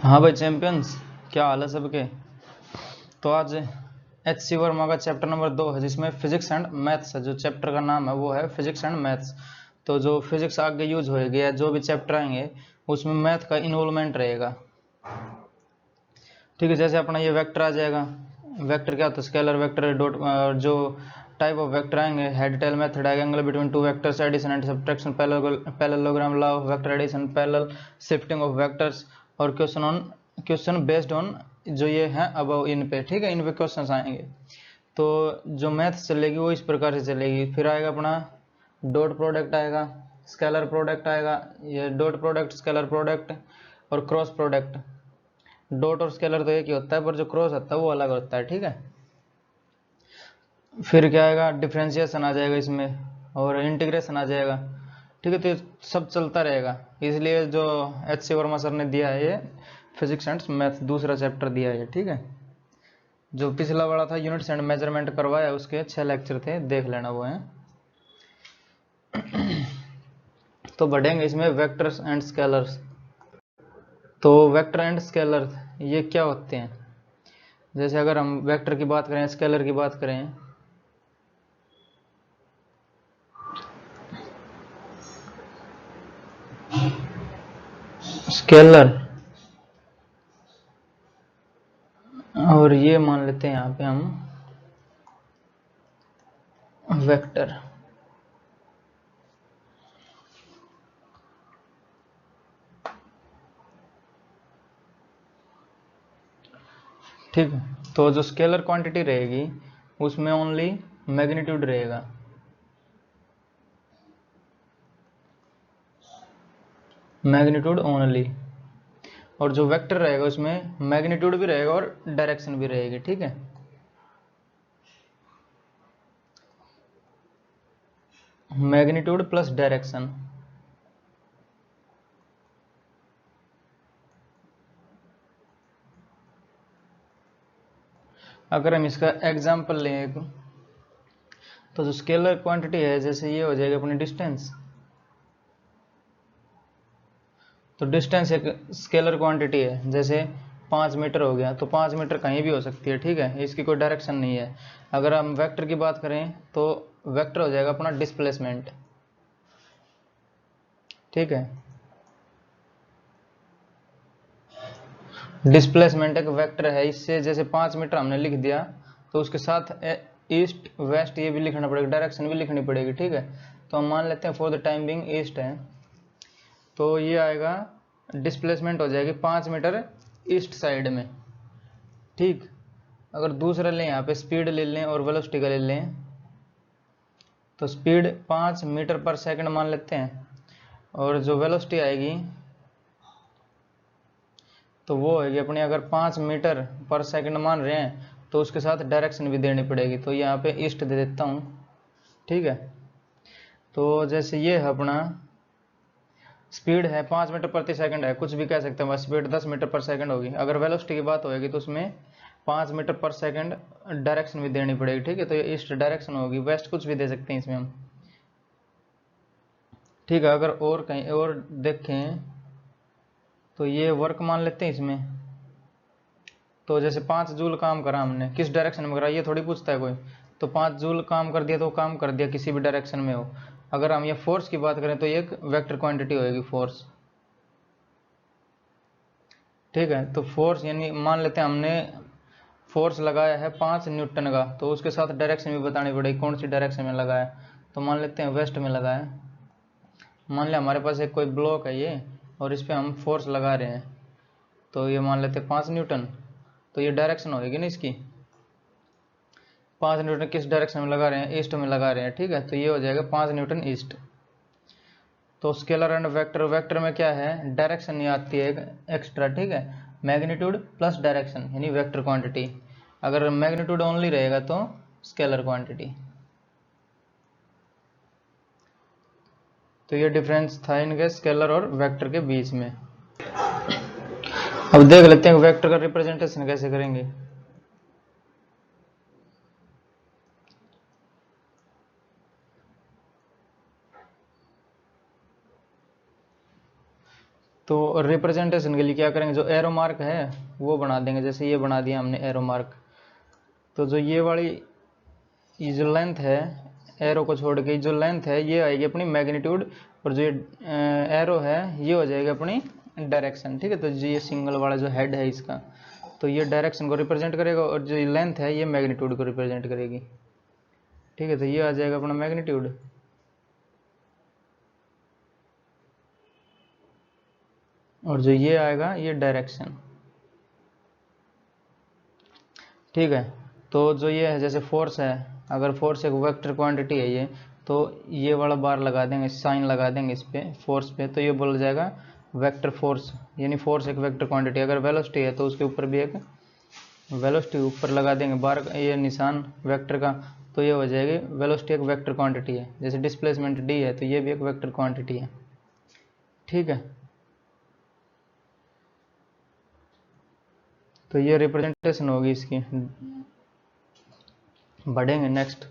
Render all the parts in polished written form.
हाँ भाई चैंपियंस, क्या हाल है सबके। तो आज HC वर्मा का चैप्टर नंबर 2 है जिसमें फिजिक्स एंड मैथ्स है। जो चैप्टर का नाम है वो है फिजिक्स एंड मैथ्स। तो जो फिजिक्स आगे यूज होएगी या जो भी चैप्टर आएंगे उसमें मैथ का इन्वॉल्वमेंट रहेगा। ठीक है, जैसे अपना ये वेक्टर आ जाएगा। वेक्टर क्या होता है? स्केलर वेक्टर, डॉट, जो टाइप ऑफ वेक्टर आएंगे, हेड टेल मेथड आएगा, angle between two vectors, addition and subtraction, parallelogram, law of vector addition, parallel shifting of vectors, और क्वेश्चन बेस्ड ऑन जो ये है अबव इन पे। ठीक है, इन पे क्वेश्चन आएंगे। तो जो मैथ्स चलेगी वो इस प्रकार से चलेगी। फिर आएगा अपना डॉट प्रोडक्ट आएगा, स्केलर प्रोडक्ट आएगा, ये डॉट प्रोडक्ट, स्केलर प्रोडक्ट और क्रॉस प्रोडक्ट। डॉट और स्केलर तो एक ही होता है, पर जो क्रॉस होता है वो अलग होता है। ठीक है, फिर क्या आएगा? डिफ्रेंशिएशन आ जाएगा इसमें, और इंटीग्रेशन आ जाएगा। ठीक है, तो ये सब चलता रहेगा। इसलिए जो HC वर्मा सर ने दिया है ये फिजिक्स एंड मैथ दूसरा चैप्टर दिया है। ठीक है, जो पिछला वाला था यूनिट्स एंड मेजरमेंट करवाया उसके 6 लेक्चर थे, देख लेना वो है। तो बढ़ेंगे इसमें वेक्टर्स एंड स्केलर्स। तो वेक्टर एंड स्केलर ये क्या होते हैं? जैसे अगर हम वेक्टर की बात करें, स्केलर की बात करें, स्केलर, और ये मान लेते हैं यहाँ पे हम वेक्टर। ठीक है, तो जो स्केलर क्वांटिटी रहेगी उसमें ओनली मैग्नीट्यूड रहेगा। Magnitude only. और जो वेक्टर रहेगा उसमें मैग्नीट्यूड भी रहेगा और डायरेक्शन भी रहेगी। ठीक है, मैग्नीट्यूड प्लस डायरेक्शन। अगर हम इसका एग्जांपल लें एक, तो जो स्केलर क्वांटिटी है, जैसे ये हो जाएगी अपनी डिस्टेंस। तो डिस्टेंस एक स्केलर क्वांटिटी है। जैसे 5 मीटर हो गया, तो 5 मीटर कहीं भी हो सकती है। ठीक है, इसकी कोई डायरेक्शन नहीं है। अगर हम वेक्टर की बात करें तो वेक्टर हो जाएगा अपना डिस्प्लेसमेंट। ठीक है, डिस्प्लेसमेंट एक वेक्टर है। इससे जैसे 5 मीटर हमने लिख दिया तो उसके साथ ईस्ट वेस्ट ये भी लिखना पड़ेगा, डायरेक्शन भी लिखनी पड़ेगी। ठीक है, तो हम मान लेते हैं for the time being east है, तो ये आएगा डिस्प्लेसमेंट हो जाएगी 5 मीटर ईस्ट साइड में। ठीक, अगर दूसरा लें यहाँ पे स्पीड ले लें और वेलोसिटी का ले लें, तो स्पीड 5 मीटर पर सेकंड मान लेते हैं, और जो वेलोसिटी आएगी तो वो होगी अपनी, अगर 5 मीटर पर सेकंड मान रहे हैं तो उसके साथ डायरेक्शन भी देनी पड़ेगी। तो यहाँ पे ईस्ट दे देता हूँ। ठीक है, तो जैसे ये है अपना स्पीड है 5 मीटर प्रति सेकंड है, कुछ भी कह सकते हैं, स्पीड 10 मीटर पर सेकंड होगी। अगर वेलोसिटी की बात होगी तो उसमें 5 मीटर पर सेकंड डायरेक्शन भी देनी पड़ेगी। ठीक है, तो ये ईस्ट डायरेक्शन होगी, वेस्ट कुछ भी दे सकते हैं इसमें हम। ठीक है, अगर और कहीं और देखें तो ये वर्क मान लेते हैं इसमें। तो जैसे 5 जूल काम करा हमने, किस डायरेक्शन में करा ये थोड़ी पूछता है कोई। तो 5 जूल काम कर दिया तो काम कर दिया, किसी भी डायरेक्शन में हो। अगर हम ये फोर्स की बात करें तो ये एक वेक्टर क्वांटिटी होगी, फोर्स। ठीक है, तो फोर्स यानी मान लेते हैं हमने फोर्स लगाया है 5 न्यूटन का, तो उसके साथ डायरेक्शन भी बतानी पड़ेगी, कौन सी डायरेक्शन में लगाया। तो मान लेते हैं वेस्ट में लगाया। मान लिया हमारे पास एक कोई ब्लॉक है ये, और इस पर हम फोर्स लगा रहे हैं, तो ये मान लेते हैं 5 न्यूटन। तो ये डायरेक्शन होगी ना इसकी, 5 न्यूटन किस डायरेक्शन में लगा रहे हैं? ईस्ट में लगा रहे हैं। ठीक है, तो ये हो जाएगा 5 न्यूटन ईस्ट। तो स्केलर एंड वेक्टर, वेक्टर में क्या है? डायरेक्शन नहीं आती है एक्स्ट्रा। ठीक है, मैग्नीट्यूड प्लस डायरेक्शन यानी वेक्टर क्वांटिटी। अगर मैग्नीट्यूड ओनली रहेगा तो स्केलर क्वांटिटी। तो ये डिफरेंस था इनके स्केलर और वेक्टर के बीच में। अब देख लेते हैं वेक्टर का रिप्रेजेंटेशन कैसे करेंगे। तो रिप्रेजेंटेशन के लिए क्या करेंगे, जो एरो मार्क है वो बना देंगे, जैसे ये बना दिया हमने एरो मार्क। तो जो ये वाली ये जो लेंथ है, एरो को छोड़ के जो लेंथ है ये आएगी अपनी मैग्नीट्यूड, और जो एरो है ये हो जाएगी अपनी डायरेक्शन। ठीक है, तो ये सिंगल वाला जो हेड है इसका, तो ये डायरेक्शन को रिप्रेजेंट करेगा, और जो लेंथ है ये मैग्नीट्यूड को रिप्रेजेंट करेगी। ठीक है, तो ये आ जाएगा अपना मैग्नीट्यूड। और जो ये आएगा ये डायरेक्शन। ठीक है, तो जो ये है जैसे फोर्स है, अगर फोर्स एक वेक्टर क्वांटिटी है ये, तो ये वाला बार लगा देंगे, साइन लगा देंगे इस पे फोर्स पे, तो ये बोला जाएगा वेक्टर फोर्स, यानी फोर्स एक वेक्टर क्वांटिटी। अगर वेलोसिटी है तो उसके ऊपर भी एक वेलोसिटी ऊपर लगा देंगे बार, ये निशान वेक्टर का, तो ये हो जाएगी वेलोसिटी एक वेक्टर क्वांटिटी है। जैसे डिस्प्लेसमेंट डी है तो ये भी एक वेक्टर क्वांटिटी है। ठीक है, तो ये रिप्रेजेंटेशन होगी इसकी। बढ़ेंगे नेक्स्ट।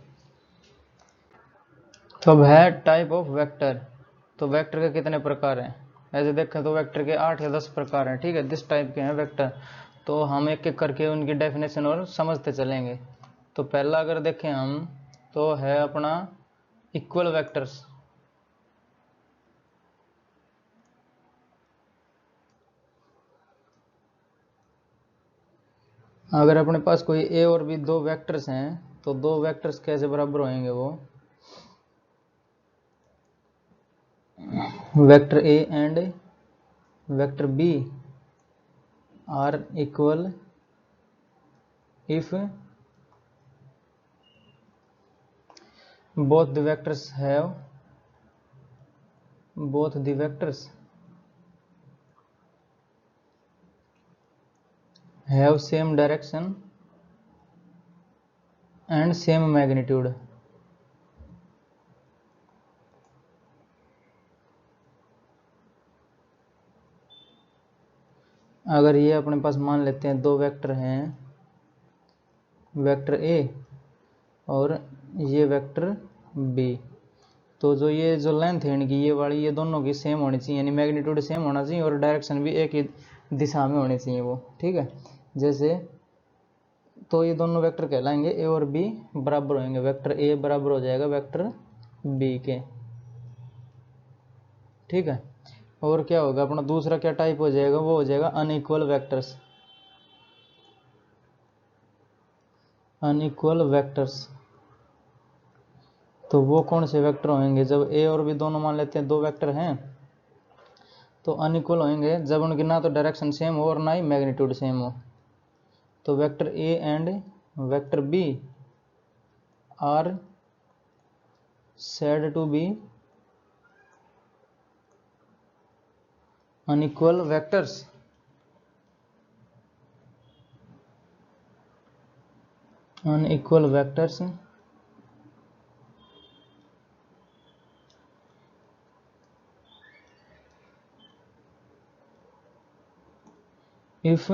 तो अब है टाइप ऑफ वेक्टर। तो वेक्टर के कितने प्रकार हैं, ऐसे देखें तो वेक्टर के 8 या 10 प्रकार हैं। ठीक है, दिस टाइप के हैं वेक्टर। तो हम एक एक करके उनकी डेफिनेशन और समझते चलेंगे। तो पहला अगर देखें हम, तो है अपना इक्वल वेक्टर्स। अगर अपने पास कोई ए और बी दो वेक्टर्स हैं, तो दो वेक्टर्स कैसे बराबर होंगे, वो vector A and vector B are equal if both the vectors have same direction and same magnitude। अगर ये अपने पास मान लेते हैं दो वेक्टर हैं, वेक्टर ए और ये वेक्टर बी, तो जो ये जो लेंथ है इनकी ये वाली, ये दोनों की सेम होनी चाहिए, यानी मैग्नीट्यूड सेम होना चाहिए और डायरेक्शन भी एक ही दिशा में होनी चाहिए वो। ठीक है, जैसे तो ये दोनों वेक्टर कहलाएंगे ए और बी बराबर होंगे, वेक्टर ए बराबर हो जाएगा वेक्टर बी के। ठीक है, और क्या होगा अपना दूसरा क्या टाइप हो जाएगा, वो हो जाएगा अनइक्वल वेक्टर्स। अनइक्वल वेक्टर्स, तो वो कौन से वेक्टर होंगे, जब ए और बी दोनों मान लेते हैं दो वेक्टर हैं, तो अनइक्वल होंगे जब उनकी ना तो डायरेक्शन सेम हो और ना ही मैग्नीट्यूड सेम हो। तो vector A and vector B are said to be unequal vectors। unequal vectors if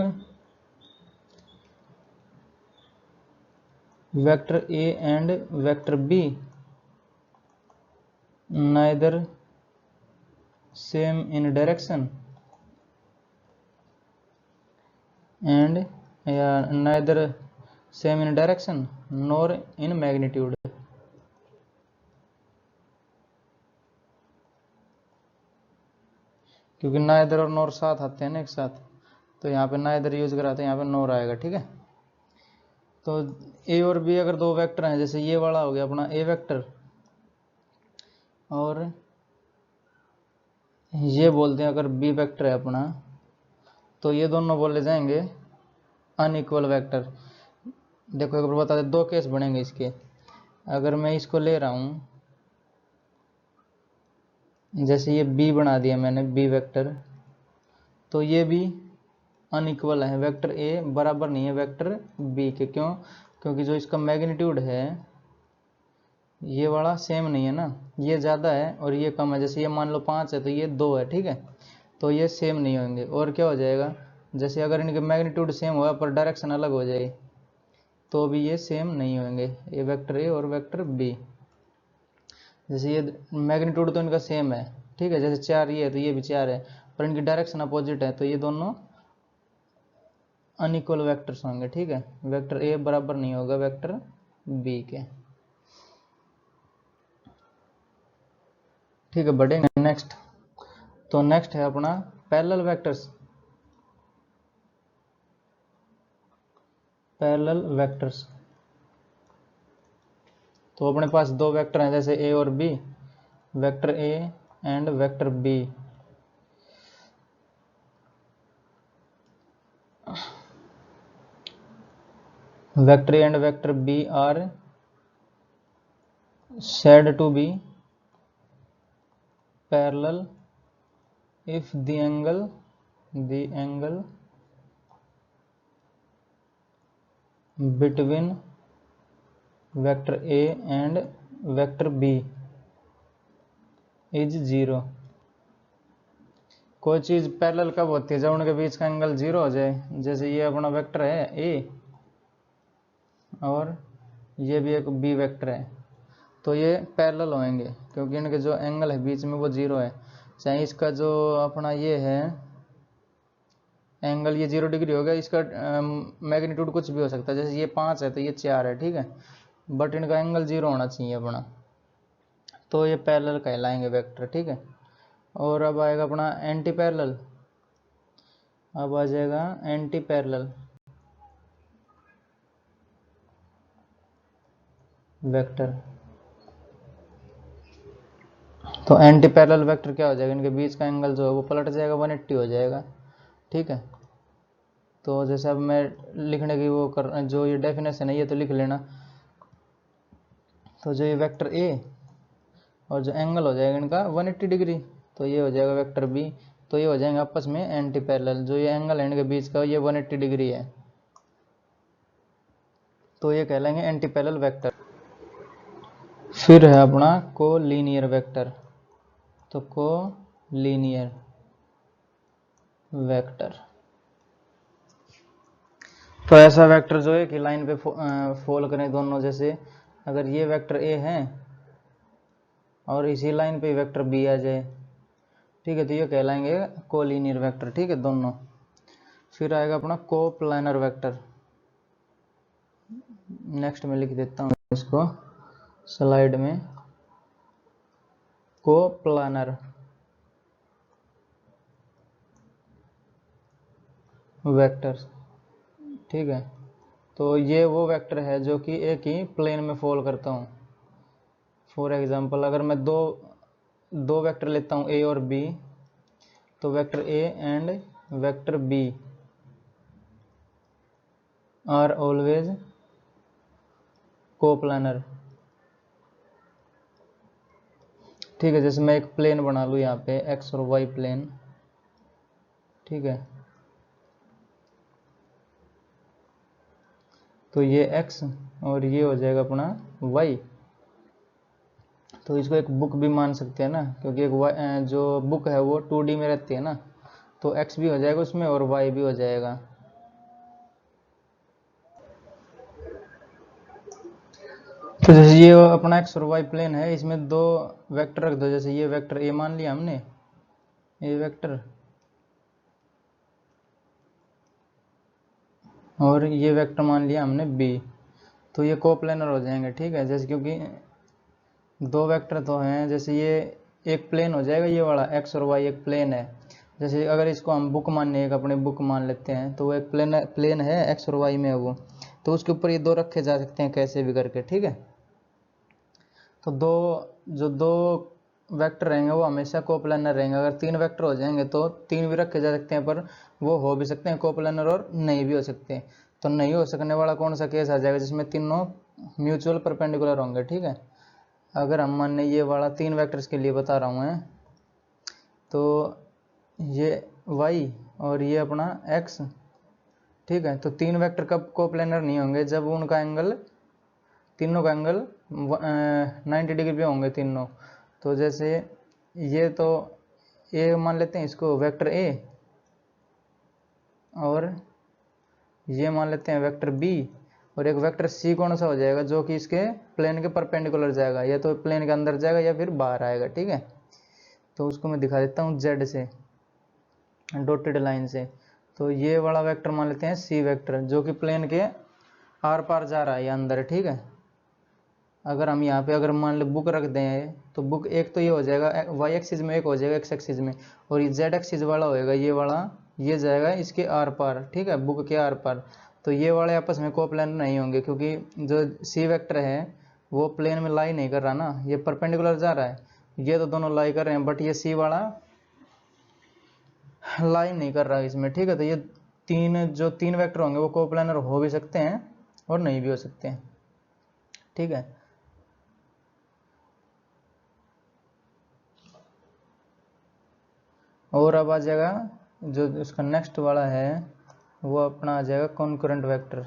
vector A and vector B neither same in direction and neither same in direction nor in magnitude। क्योंकि neither और नोर साथ आते हैं ना एक साथ, तो यहाँ पे नाइदर यूज कराते हैं, यहाँ पे नोर आएगा। ठीक है, तो ए और बी अगर दो वेक्टर हैं, जैसे ये वाला हो गया अपना ए वेक्टर, और ये बोलते हैं अगर बी वेक्टर है अपना, तो ये दोनों बोले जाएंगे अनइक्वल वेक्टर। देखो एक बार बता दे, दो केस बनेंगे इसके। अगर मैं इसको ले रहा हूँ, जैसे ये बी बना दिया मैंने बी वेक्टर, तो ये भी अनइक्वल है, वेक्टर ए बराबर नहीं है वेक्टर बी के। क्यों? क्योंकि जो इसका मैग्नीट्यूड है ये वाला सेम नहीं है ना, ये ज़्यादा है और ये कम है। जैसे ये मान लो 5 है तो ये 2 है। ठीक है, तो ये सेम नहीं होंगे। और क्या हो जाएगा, जैसे अगर इनके मैग्नीट्यूड सेम हुआ पर डायरेक्शन अलग हो जाए, तो भी ये सेम नहीं होंगे, ये वेक्टर ए और वेक्टर बी। जैसे ये मैग्नीट्यूड तो इनका सेम है, ठीक है, जैसे 4 ये है तो ये भी 4 है, पर इनकी डायरेक्शन अपोजिट है, तो ये दोनों अनइक्वल वेक्टर्स होंगे। ठीक है, वेक्टर ए बराबर नहीं होगा वेक्टर बी के। ठीक है, बढ़ेंगे नेक्स्ट। तो नेक्स्ट है अपना पैरेलल वेक्टर्स। पैरेलल वेक्टर्स, तो अपने पास दो वेक्टर हैं जैसे ए और B, vector A and vector B. Vector A and vector B are said to be parallel if the angle between vector A and vector B is 0। कोई चीज parallel कब होती है? जब उनके बीच का एंगल 0 हो जाए। जैसे ये अपना वेक्टर है A और ये भी एक B वेक्टर है, तो ये पैरेलल होंगे क्योंकि इनके जो एंगल है बीच में वो 0 है। चाहे इसका जो अपना ये है एंगल ये 0 डिग्री हो गया, इसका मैग्नीट्यूड कुछ भी हो सकता है, जैसे ये 5 है तो ये 4 है। ठीक है, बट इनका एंगल 0 होना चाहिए अपना, तो ये पैरेलल कहलाएंगे वेक्टर। ठीक है, और अब आएगा अपना एंटी पैरेलल। अब आ जाएगा एंटी पैरेलल वेक्टर। तो एंटी पैरेलल वेक्टर क्या हो जाएगा? इनके बीच का एंगल जो है वो पलट जाएगा, 180 हो जाएगा। ठीक है, तो जैसे अब मैं लिखने की वो कर, जो ये डेफिनेशन है ये तो लिख लेना। तो जो ये वेक्टर ए और जो एंगल हो जाएगा इनका 180 डिग्री, तो ये हो जाएगा वेक्टर बी, तो ये हो जाएंगे आपस में एंटी पैरेलल। जो ये एंगल है इनके बीच का ये 180 डिग्री है, तो ये कहलाएंगे एंटी पैरेलल वेक्टर। फिर है अपना कोलिनियर वेक्टर। तो कोलिनियर वेक्टर, तो ऐसा वेक्टर जो है कि लाइन पे फॉल करें दोनों। जैसे अगर ये वेक्टर ए है और इसी लाइन पे वेक्टर बी आ जाए, ठीक है, तो ये कहलाएंगे कोलिनियर वेक्टर। ठीक है, दोनों। फिर आएगा अपना कोप्लानर वेक्टर। नेक्स्ट में लिख देता हूँ इसको स्लाइड में, कोप्लानर वेक्टर। ठीक है, तो ये वो वेक्टर है जो कि एक ही प्लेन में फॉल करता हूँ। फॉर एग्जांपल अगर मैं दो वेक्टर लेता हूँ ए और बी, तो vector A and vector B are always coplanar. ठीक है, जैसे मैं एक प्लेन बना लूँ यहाँ पे एक्स और वाई प्लेन। ठीक है, तो ये x और ये हो जाएगा अपना y। तो इसको एक बुक भी मान सकते हैं ना, क्योंकि एक जो बुक है वो 2D में रहती है ना, तो x भी हो जाएगा उसमें और y भी हो जाएगा। तो जैसे ये अपना x और y प्लेन है, इसमें दो वेक्टर रख दो। जैसे ये वेक्टर a मान लिया हमने, a वेक्टर, और ये वेक्टर मान लिया हमने b, तो ये कोप्लेनर हो जाएंगे। ठीक है, जैसे क्योंकि दो वेक्टर तो हैं, जैसे ये एक प्लेन हो जाएगा, ये वाला x और y एक प्लेन है। जैसे अगर इसको हम बुक मानने एक अपने बुक मान लेते हैं, तो वो एक प्लेन है x और y में है वो, तो उसके ऊपर ये दो रखे जा सकते हैं कैसे भी करके। ठीक है, तो दो वेक्टर रहेंगे वो हमेशा कोप्लेनर रहेंगे। अगर तीन वेक्टर हो जाएंगे तो तीन भी रखे जा सकते हैं, पर वो हो भी सकते हैं कोप्लेनर और नहीं भी हो सकते हैं। तो नहीं हो सकने वाला कौन सा केस आ जाएगा? जिसमें तीनों म्यूचुअल परपेंडिकुलर होंगे। ठीक है, अगर हम मानने ये वाला तीन वेक्टर्स के लिए बता रहा हूँ मैं, तो ये y और ये अपना x। ठीक है, तो तीन वेक्टर कब कोप्लेनर नहीं होंगे? जब उनका एंगल, तीनों का एंगल 90 डिग्री पे होंगे तीनों। तो जैसे ये तो ए मान लेते हैं इसको वेक्टर ए, और ये मान लेते हैं वेक्टर बी, और एक वेक्टर सी कौन सा हो जाएगा? जो कि इसके प्लेन के परपेंडिकुलर जाएगा, या तो प्लेन के अंदर जाएगा या फिर बाहर आएगा। ठीक है, तो उसको मैं दिखा देता हूँ जेड से। डॉटेड लाइन से। तो ये वाला वेक्टर मान लेते हैं सी वेक्टर, जो कि प्लेन के आर पार जा रहा है या अंदर, ठीक है। अगर हम यहाँ पे अगर मान लो बुक रख दें तो बुक एक तो ये हो जाएगा वाई एक्सिस में, एक हो जाएगा एक्स एक्सिस में, और ये जेड एक्सिस वाला होएगा ये वाला, ये जाएगा इसके आर पार, ठीक है, बुक के आर पार। तो ये वाले आपस में कोप्लेनर नहीं होंगे, क्योंकि जो सी वेक्टर है वो प्लेन में लाई नहीं कर रहा ना, ये परपेंडिकुलर जा रहा है, ये तो दोनों लाई कर रहे हैं, बट ये सी वाला लाइन नहीं कर रहा है इसमें, ठीक है। तो ये तीन वेक्टर होंगे वो कोप्लेनर हो भी सकते हैं और नहीं भी हो सकते हैं, ठीक है। और अब आ जाएगा जो उसका नेक्स्ट वाला है वो अपना आ जाएगा कॉन्करेंट वेक्टर।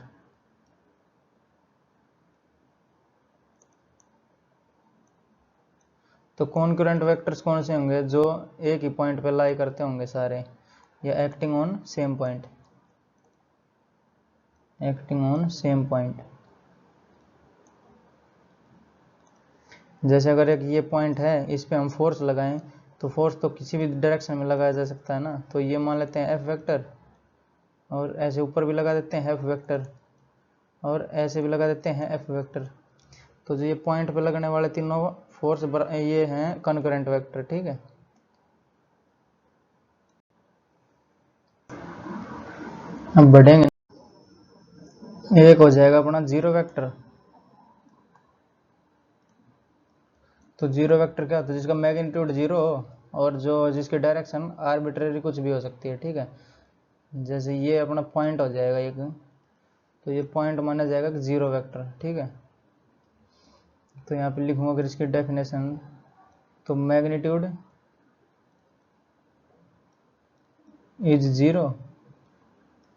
तो कॉन्करेंट वेक्टर्स कौन से होंगे, जो एक ही पॉइंट पे लाई करते होंगे सारे, या acting on same point, acting on same point. जैसे अगर एक ये पॉइंट है, इस पे हम फोर्स लगाएं तो फोर्स तो किसी भी डायरेक्शन में लगाया जा सकता है ना, तो ये मान लेते हैं एफ वेक्टर, और ऐसे ऊपर भी लगा देते हैं एफ वेक्टर, और ऐसे भी लगा देते हैं एफ वेक्टर। तो जो ये पॉइंट पे लगने वाले तीनों फोर्स ये हैं कॉन्करेंट वेक्टर, ठीक है। अब बढ़ेंगे, एक हो जाएगा अपना जीरो वेक्टर। तो जीरो वेक्टर क्या होता है, जिसका मैग्नीट्यूड जीरो हो और जो जिसकी डायरेक्शन आर्बिट्रेरी कुछ भी हो सकती है, ठीक है। जैसे ये अपना पॉइंट हो जाएगा एक, तो ये पॉइंट माना जाएगा कि जीरो वेक्टर, ठीक है। तो यहाँ पे लिखूंगा अगर इसकी डेफिनेशन, तो magnitude is zero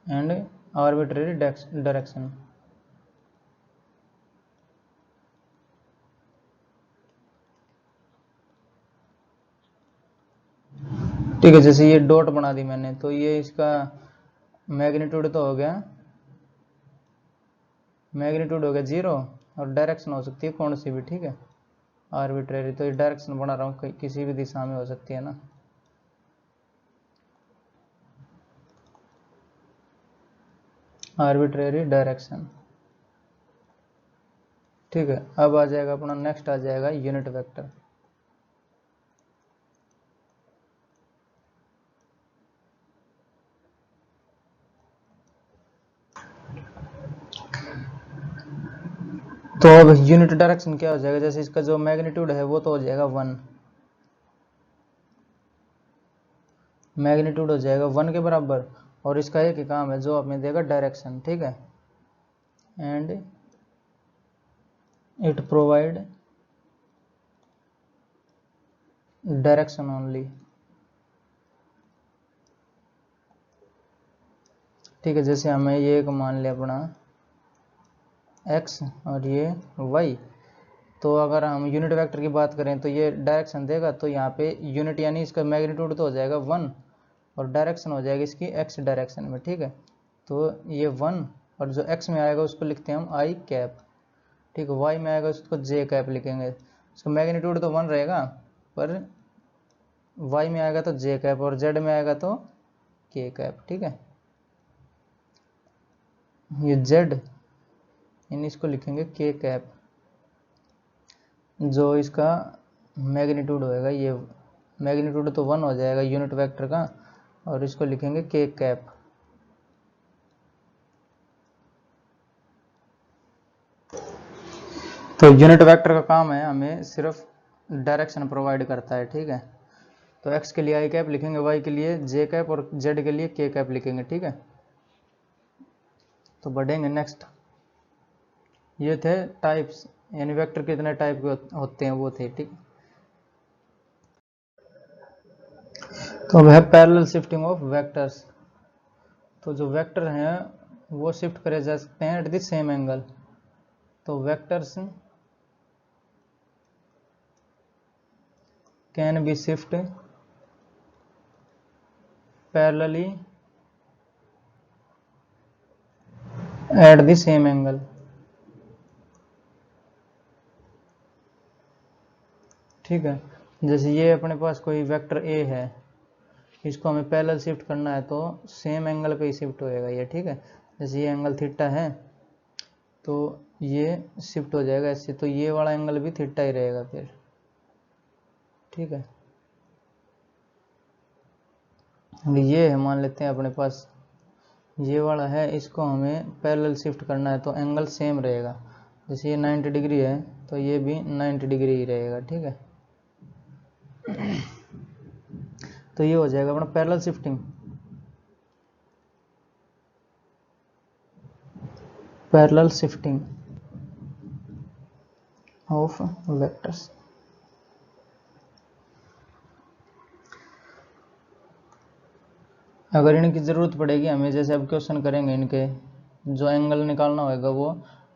and arbitrary direction. ठीक है, जैसे ये डॉट बना दी मैंने, तो ये इसका मैग्नीट्यूड तो हो गया, मैग्नीट्यूड हो गया जीरो, और डायरेक्शन हो सकती है कौन सी भी, ठीक है, आर्बिट्रेरी। तो ये डायरेक्शन बना रहा हूँ, किसी भी दिशा में हो सकती है ना, आर्बिट्रेरी डायरेक्शन, ठीक है। अब आ जाएगा अपना नेक्स्ट आ जाएगा यूनिट वेक्टर। तो अब यूनिट डायरेक्शन क्या हो जाएगा, जैसे इसका जो मैग्नीट्यूड है वो तो हो जाएगा 1, मैग्नीट्यूड हो जाएगा 1 के बराबर, और इसका एक ही काम है जो आपने देगा डायरेक्शन, ठीक है, and it provide direction only, ठीक है। जैसे हमें ये एक मान लिया अपना x और ये y, तो अगर हम यूनिट वेक्टर की बात करें तो ये डायरेक्शन देगा, तो यहाँ पे यूनिट यानी इसका मैग्नीट्यूड तो हो जाएगा 1, और डायरेक्शन हो जाएगी इसकी x डायरेक्शन में, ठीक है। तो ये 1, और जो x में आएगा उसको लिखते हैं हम i कैप, ठीक है, y में आएगा उसको j कैप लिखेंगे। इसका मैग्नीट्यूड तो 1 रहेगा, पर y में आएगा तो j कैप, और z में आएगा तो k कैप, ठीक है। ये z इन इसको लिखेंगे k कैप, जो इसका मैग्नीट्यूड होएगा, ये मैग्नीट्यूड तो 1 हो जाएगा यूनिट वेक्टर का, और इसको लिखेंगे k कैप। तो यूनिट वेक्टर का काम है हमें सिर्फ डायरेक्शन प्रोवाइड करता है, ठीक है। तो x के लिए i कैप लिखेंगे, y के लिए j कैप, और z के लिए k कैप लिखेंगे, ठीक है। तो बढ़ेंगे नेक्स्ट, ये थे टाइप्स, यानी वेक्टर कितने टाइप के होते हैं वो थे, ठीक। तो अब है पैरेलल शिफ्टिंग ऑफ वेक्टर्स। तो जो वेक्टर हैं वो शिफ्ट करे जा सकते हैं एट द सेम एंगल। तो vectors can be shift parallelly at the same angle, ठीक है। जैसे ये अपने पास कोई वेक्टर ए है, इसको हमें पैरेलल शिफ्ट करना है तो सेम एंगल पे ही शिफ्ट होएगा ये, ठीक है। जैसे ये एंगल थीटा है तो ये शिफ्ट हो जाएगा ऐसे, तो ये वाला एंगल भी थीटा ही रहेगा फिर, ठीक है। ये है, मान लेते हैं अपने पास ये वाला है, इसको हमें पैरेलल शिफ्ट करना है तो एंगल सेम रहेगा। जैसे ये 90 डिग्री है तो ये भी 90 डिग्री ही रहेगा, ठीक है। तो ये हो जाएगा अपना parallel shifting, parallel shifting of vectors. अगर इनकी ज़रूरत पड़ेगी हमें, जैसे अब क्वेश्चन करेंगे, इनके जो एंगल निकालना होगा वो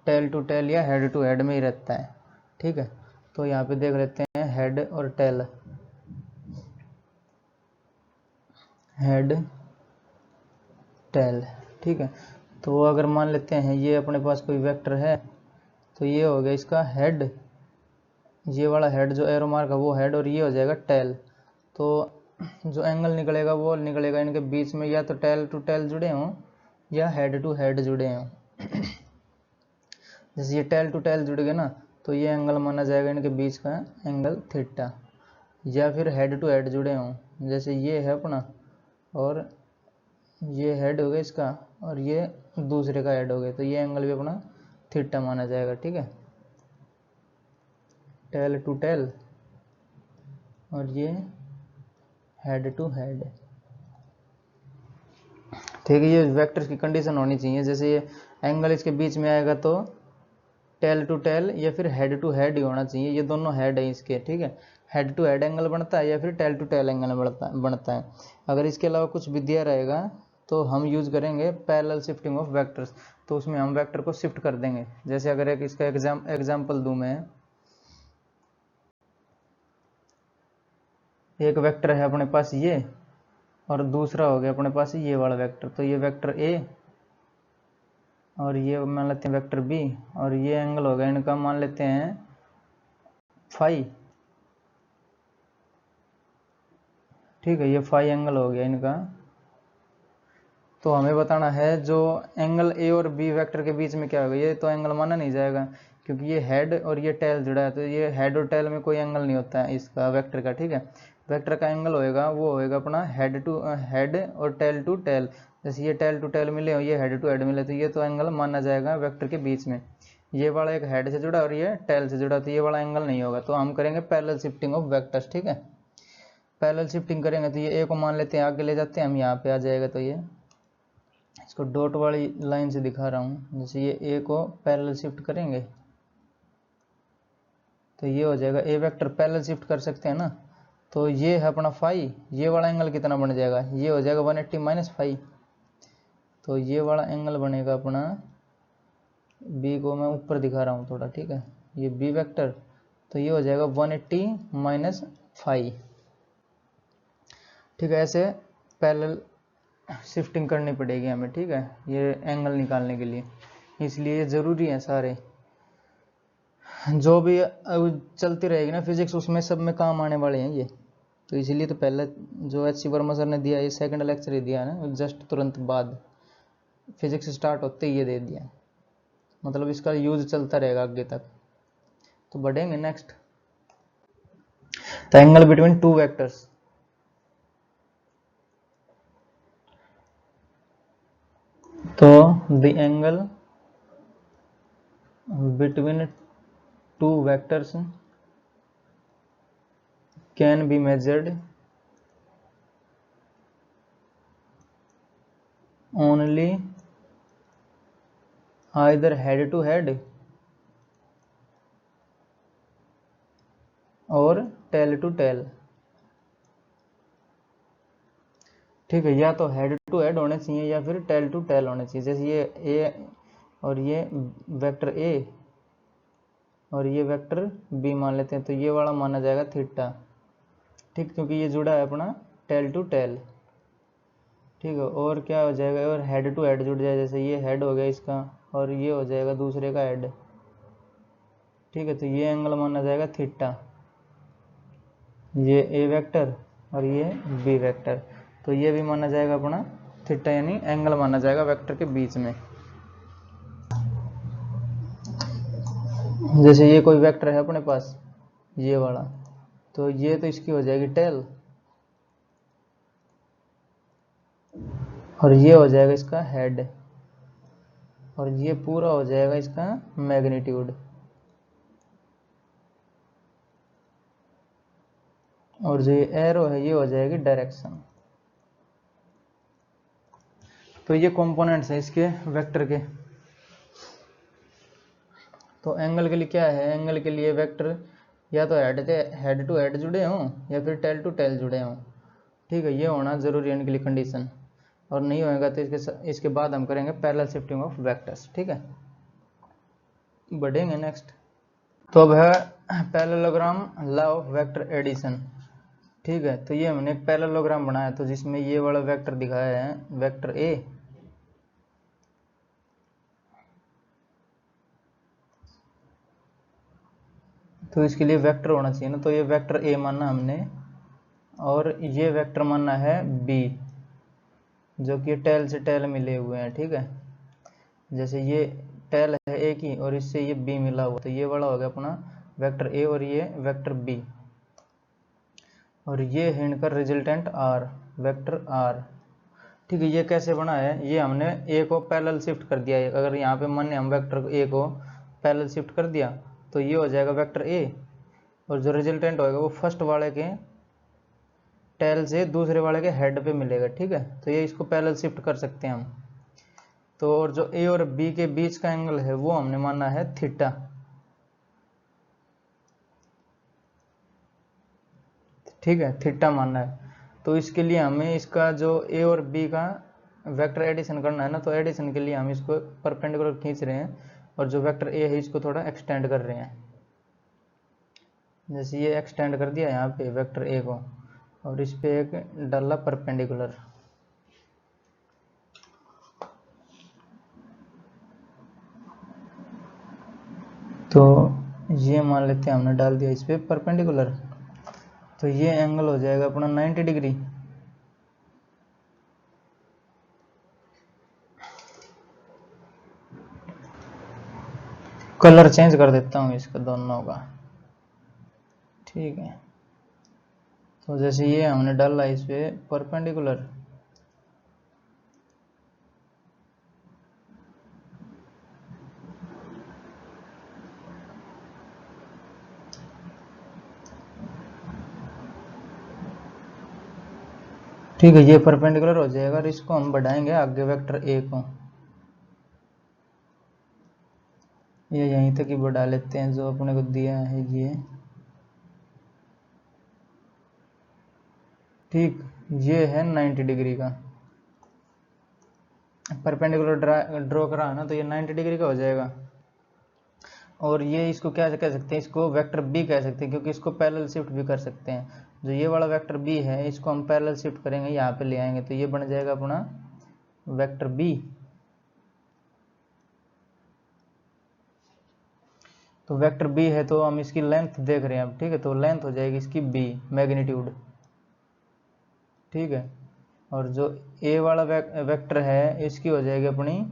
टेल टू टेल या हेड टू हेड में ही रहता है, ठीक है। तो यहाँ पे देख लेते हैं हेड और टेल, हेड टेल, ठीक है। तो अगर मान लेते हैं ये अपने पास कोई वेक्टर है तो ये हो गया इसका हेड, ये वाला हेड जो एरो मार्क है वो हेड, और ये हो जाएगा टेल। तो जो एंगल निकलेगा वो निकलेगा इनके बीच में, या तो टेल टू टेल जुड़े हों या हेड टू हेड जुड़े हों। जैसे ये टेल टू टेल जुड़ गए ना तो ये एंगल माना जाएगा इनके बीच का एंगल थीटा, या फिर हेड टू हेड जुड़े हों, जैसे ये है अपना और ये हेड हो गया इसका और ये दूसरे का हेड हो गया, तो ये एंगल भी अपना थीटा माना जाएगा, ठीक है। टेल टू टेल और ये हेड टू हेड, ठीक है। ये वेक्टर्स की कंडीशन होनी चाहिए, जैसे ये एंगल इसके बीच में आएगा तो टेल टू टेल या फिर हेड टू हेड ही होना चाहिए, ये दोनों हेड है इसके, ठीक है। हेड टू हेड एंगल बनता है या फिर टेल टू टेल एंगल बनता है। अगर इसके अलावा कुछ भी दिया रहेगा तो हम यूज करेंगे पैरेलल शिफ्टिंग ऑफ वेक्टर्स, तो उसमें हम वेक्टर को शिफ्ट कर देंगे। जैसे अगर एक इसका एग्जाम्पल दूं मैं, एक वेक्टर है अपने पास ये और दूसरा हो गया अपने पास ये वाला वेक्टर, तो ये वेक्टर ए और ये मान लेते हैं वेक्टर बी, और ये एंगल हो गया इनका मान लेते हैं फाई, ठीक है। ये फाई एंगल हो गया इनका। तो हमें बताना है जो एंगल ए और बी वेक्टर के बीच में क्या होगा, ये तो एंगल माना नहीं जाएगा क्योंकि ये हेड और ये टेल जुड़ा है, तो ये हेड और टेल में कोई एंगल नहीं होता है इसका वेक्टर का, ठीक है। वेक्टर का एंगल होएगा वो होएगा अपना हेड टू हेड और टेल टू टेल, जैसे ये टेल टू टेल मिले और ये हेड टू हेड मिले तो ये तो एंगल माना जाएगा वेक्टर के बीच में। ये वाला एक हेड से जुड़ा और ये टेल से जुड़ा, तो ये वाला एंगल नहीं होगा, तो हम करेंगे पैरेलल शिफ्टिंग ऑफ वेक्टर्स, ठीक है। पैरेलल शिफ्टिंग करेंगे तो ये ए को मान लेते हैं आगे ले जाते हैं हम, यहाँ पे आ जाएगा, तो ये इसको डॉट वाली लाइन से दिखा रहा हूँ। जैसे ये ए को पैरेलल शिफ्ट करेंगे तो ये हो जाएगा, ए वेक्टर पैरेलल शिफ्ट कर सकते हैं ना, तो ये है अपना फाई, ये वाला एंगल कितना बन जाएगा, ये हो जाएगा 180 माइनस फाई, तो ये वाला एंगल बनेगा अपना, बी को मैं ऊपर दिखा रहा हूँ थोड़ा, ठीक है। ये बी वेक्टर, तो ये हो जाएगा 180 माइनस फाई, ठीक है। ऐसे पैरेलल शिफ्टिंग करनी पड़ेगी हमें, ठीक है, ये एंगल निकालने के लिए, इसलिए ये ज़रूरी है। सारे जो भी चलती रहेगी ना फिजिक्स उसमें सब में काम आने वाले हैं ये, तो इसीलिए तो पहले जो एच सी वर्मा सर ने दिया, ये सेकंड लेक्चर ही दिया है ना, जस्ट तुरंत बाद फिजिक्स स्टार्ट होते ही ये दे दिया, मतलब इसका यूज चलता रहेगा आगे तक। तो बढ़ेंगे next, the angle between two vectors, तो the angle between two vectors can be measured only either head to head और tail to tail, ठीक है। या तो हेड टू हेड होने चाहिए या फिर टेल टू टेल होने चाहिए। जैसे ये ए और ये वेक्टर ए और ये वेक्टर बी मान लेते हैं, तो ये वाला माना जाएगा थीटा, ठीक, क्योंकि ये जुड़ा है अपना टेल टू टेल, ठीक है। और क्या हो जाएगा, और हेड टू हेड जुड़ जाए, जैसे ये हेड हो गया इसका और ये हो जाएगा दूसरे का हेड, ठीक है। तो ये एंगल माना जाएगा थीटा, ये ए वेक्टर और ये बी वेक्टर, तो ये भी माना जाएगा अपना थीटा, यानी एंगल माना जाएगा वेक्टर के बीच में। जैसे ये कोई वेक्टर है अपने पास, ये वाला, तो ये तो इसकी हो जाएगी टेल, और ये हो जाएगा इसका हेड, और ये पूरा हो जाएगा इसका मैग्नीट्यूड, और जो ये एरो है ये हो जाएगी डायरेक्शन। तो ये कंपोनेंट्स हैं इसके वेक्टर के। तो एंगल के लिए क्या है, एंगल के लिए वेक्टर या तो हेड टू हेड जुड़े हों या फिर टेल टू टेल जुड़े हों, ठीक है, ये होना जरूरी है इनके लिए कंडीशन, और नहीं होएगा तो इसके बाद हम करेंगे पैरेलल शिफ्टिंग ऑफ वेक्टर्स, ठीक है। बढ़ेंगे नेक्स्ट। तो अब है parallelogram law of vector addition, ठीक है। तो ये हमने एक पैरेललोग्राम बनाया तो जिसमें ये वाला वेक्टर दिखाया है, वेक्टर ए, तो इसके लिए वेक्टर होना चाहिए ना, तो ये वेक्टर ए माना हमने, और ये वेक्टर माना है बी, जो कि टेल से टेल मिले हुए हैं, ठीक है। जैसे ये टेल है ए की और इससे ये बी मिला हुआ, तो ये वाला हो गया अपना वेक्टर ए और ये वेक्टर बी, और ये है इनका रिजल्टेंट आर, वेक्टर आर, ठीक है। ये कैसे बना है, ये हमने ए को पैरेलल शिफ्ट कर दिया है। अगर यहाँ पे मान हम वेक्टर ए को पैरेलल शिफ्ट कर दिया तो ये हो जाएगा वेक्टर ए, और जो रिजल्टेंट होगा वो फर्स्ट वाले के टेल से दूसरे वाले के हेड पे मिलेगा, ठीक है। तो ये इसको पैरेलल शिफ्ट कर सकते हैं हम। तो और जो ए और बी के बीच का एंगल है वो हमने माना है थीटा, ठीक है, थीटा मानना है। तो इसके लिए हमें इसका जो ए और बी का वेक्टर एडिशन करना है ना, तो एडिशन के लिए हम इसको परपेंडिकुलर खींच रहे हैं, और जो वेक्टर ए है इसको थोड़ा एक्सटेंड कर रहे हैं। जैसे ये एक्सटेंड कर दिया यहाँ पे वेक्टर ए को, और इस पे एक डाला परपेंडिकुलर, तो ये मान लेते हैं हमने डाल दिया इस पे परपेंडिकुलर, तो ये एंगल हो जाएगा अपना 90 डिग्री। कलर चेंज कर देता हूँ इसका दोनों का, ठीक है। तो जैसे ये हमने डाला इस पे परपेंडिकुलर, ठीक है, ये परपेंडिकुलर हो जाएगा, और इसको हम बढ़ाएंगे आगे वेक्टर ए को, ये यहीं तक ही बढ़ा लेते हैं जो अपने को दिया है ये, ठीक। ये है 90 डिग्री का परपेंडिकुलर ड्रॉ करा है ना, तो ये 90 डिग्री का हो जाएगा। और ये इसको क्या कह सकते हैं, इसको वेक्टर बी कह सकते हैं, क्योंकि इसको पैरेलल शिफ्ट भी कर सकते हैं। जो ये वाला वेक्टर बी है इसको हम पैरेलल शिफ्ट करेंगे, यहाँ पे ले आएंगे, तो ये बन जाएगा अपना वेक्टर बी। तो वेक्टर बी है तो हम इसकी लेंथ देख रहे हैं अब, ठीक है। तो लेंथ हो जाएगी इसकी बी, मैग्नीट्यूड, ठीक है। और जो ए वाला वेक्टर है इसकी हो जाएगी अपनी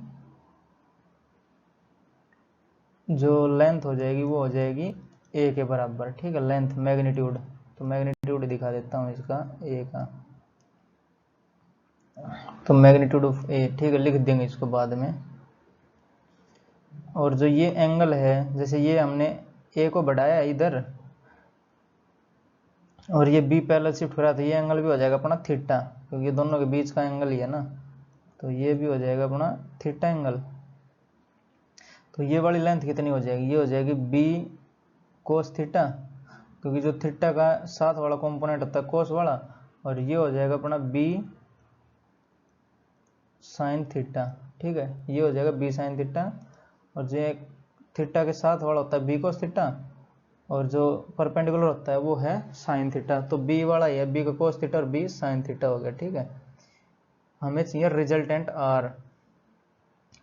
जो लेंथ हो जाएगी वो हो जाएगी ए के बराबर, ठीक है, लेंथ मैग्नीट्यूड। तो मैग्नीट्यूड दिखा देता हूँ इसका ए का, तो मैग्नीट्यूड ऑफ ए, ठीक है, लिख देंगे इसको बाद में। और जो ये एंगल है, जैसे ये हमने ए को बढ़ाया इधर और ये बी पैरेलल शिफ्ट करा, तो ये एंगल भी हो जाएगा अपना थीटा, क्योंकि दोनों के बीच का एंगल ही है ना, तो ये भी हो जाएगा अपना थीटा एंगल। तो ये वाली लेंथ कितनी हो जाएगी, ये हो जाएगी बी कोस थीटा, क्योंकि जो थीटा का साथ वाला कंपोनेंट होता है कोस वाला, और ये हो जाएगा अपना बी साइन थीटा, ठीक है, ये हो जाएगा बी साइन थीटा। और जो थीटा के साथ वाला होता है बी कोस थीटा, और जो परपेंडिकुलर होता है वो है साइन थीटा। तो बी वाला ही है, बी का कोस थीटा और बी साइन थीटा हो गया, ठीक है। हमें चाहिए रिजल्टेंट आर।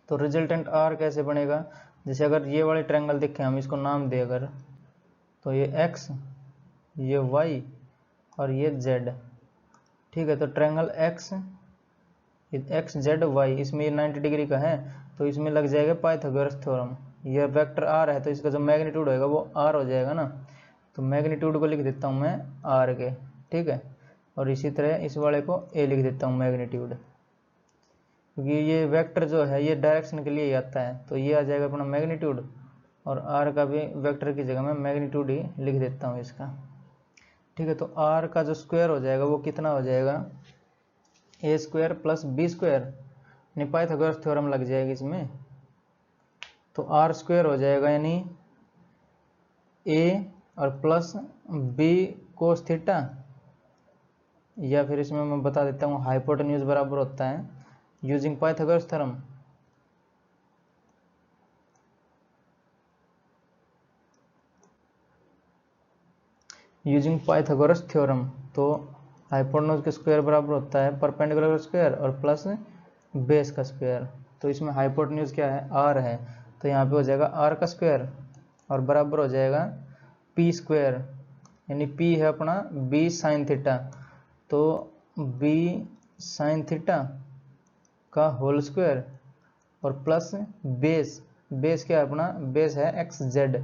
तो रिजल्टेंट आर कैसे बनेगा, जैसे अगर ये वाले ट्रायंगल देखें, हम इसको नाम दे अगर, तो ये एक्स, ये वाई और ये जेड, ठीक है, तो ट्रायंगल एक्स जेड वाई, इसमें ये 90 डिग्री का है, तो इसमें लग जाएगा पाइथागोरस थ्योरम। यह वेक्टर आर है, तो इसका जो मैग्नीट्यूड होएगा वो आर हो जाएगा ना, तो मैग्नीट्यूड को लिख देता हूँ मैं आर के, ठीक है। और इसी तरह इस वाले को ए लिख देता हूँ मैग्नीट्यूड, क्योंकि ये वेक्टर जो है ये डायरेक्शन के लिए ही आता है, तो ये आ जाएगा अपना मैग्नीट्यूड, और आर का भी वेक्टर की जगह मैं मैग्नीट्यूड ही लिख देता हूँ इसका, ठीक है। तो आर का जो स्क्वायर हो जाएगा वो कितना हो जाएगा, A square plus B square, यानी पाइथागोरस थ्योरम लग जाएगी इसमें, तो आर स्क्वायर हो जाएगा यानी ए और प्लस बी कोस थीटा, या फिर इसमें मैं बता देता हूँ हाइपोटेन्यूज बराबर होता है using Pythagoras theorem, using Pythagoras theorem, तो हाइपोटेन्यूज का स्क्वायर बराबर होता है परपेंडिकुलर का स्क्वायर और प्लस बेस का स्क्वायर, तो इसमें हाइपोटेन्यूज क्या है, आर है, तो यहाँ पे हो जाएगा आर का स्क्वायर और बराबर हो जाएगा पी स्क्वायर, यानी पी है अपना बी साइन थीटा, तो बी साइन थीटा का होल स्क्वायर और प्लस बेस, बेस क्या है अपना, बेस है एक्स जेड,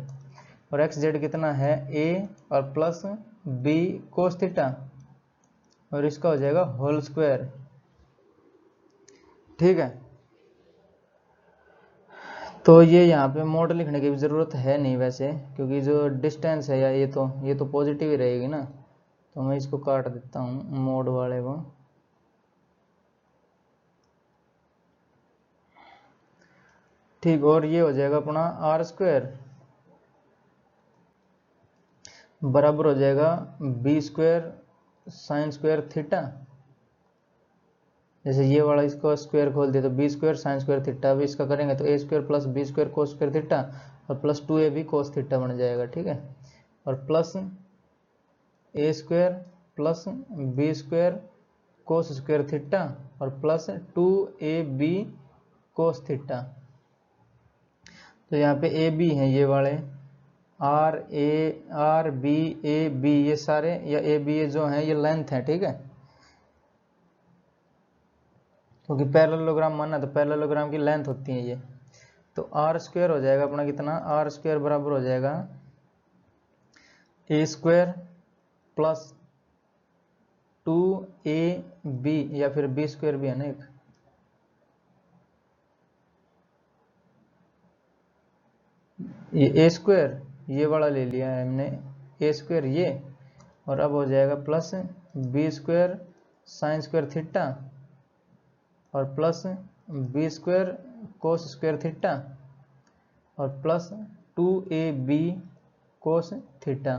और एक्स जेड कितना है ए और प्लस बी कोस थीटा, और इसका हो जाएगा होल स्क्वायर, ठीक है। तो ये यहाँ पे मोड लिखने की भी ज़रूरत है नहीं वैसे, क्योंकि जो डिस्टेंस है या ये तो पॉजिटिव ही रहेगी ना, तो मैं इसको काट देता हूँ मोड वाले को, ठीक। और ये हो जाएगा अपना आर स्क्वायर बराबर हो जाएगा B square sine square theta, जैसे ये वाला इसको स्क्वायर खोल दिया तो B square sine square theta, अभी इसका करेंगे तो A square plus B square cos square theta और प्लस 2ab कोस थीटा बन जाएगा, ठीक है। और plus A square plus B square cos square theta और प्लस 2ab कोस थीटा, तो यहाँ पे ए बी हैं ये वाले, आर बी ए बी ये सारे, या ए बी जो हैं ये लेंथ है, ठीक है, क्योंकि पैरेललोग्राम माना तो पैरेललोग्राम की लेंथ होती है ये, तो आर स्क्वायर हो जाएगा अपना कितना, आर स्क्वायर बराबर हो जाएगा ए स्क्वायर प्लस 2ab, या फिर बी स्क्वायर भी है ना एक, ये ए स्क्वायर ये वाला ले लिया है हमने, ए स्क्वायर ये, और अब हो जाएगा plus B square sine square theta और plus B square cos square theta और प्लस 2ab कोस थीटा,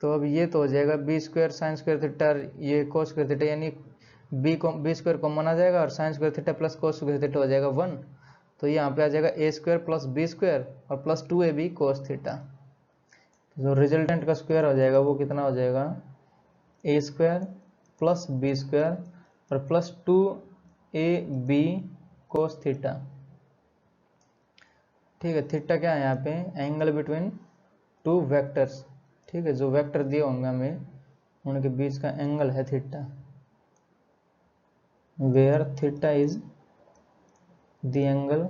तो अब ये तो हो जाएगा B square sine square theta ये कोस स्क्वायर थीटा, यानी बी स्क्वायर कॉमन आ जाएगा और sine square theta plus cos square theta हो जाएगा 1, तो यहाँ पे आ जाएगा A square plus B square और प्लस 2ab कोस थीटा, जो रिजल्टेंट का स्क्वायर हो जाएगा वो कितना हो जाएगा, A square plus B square और प्लस 2ab कोस थीटा, ठीक है। थीटा क्या है यहाँ पे, एंगल बिटवीन टू वेक्टर्स, ठीक है, जो वेक्टर दिए होंगे हमें उनके बीच का एंगल है theta, where theta is the angle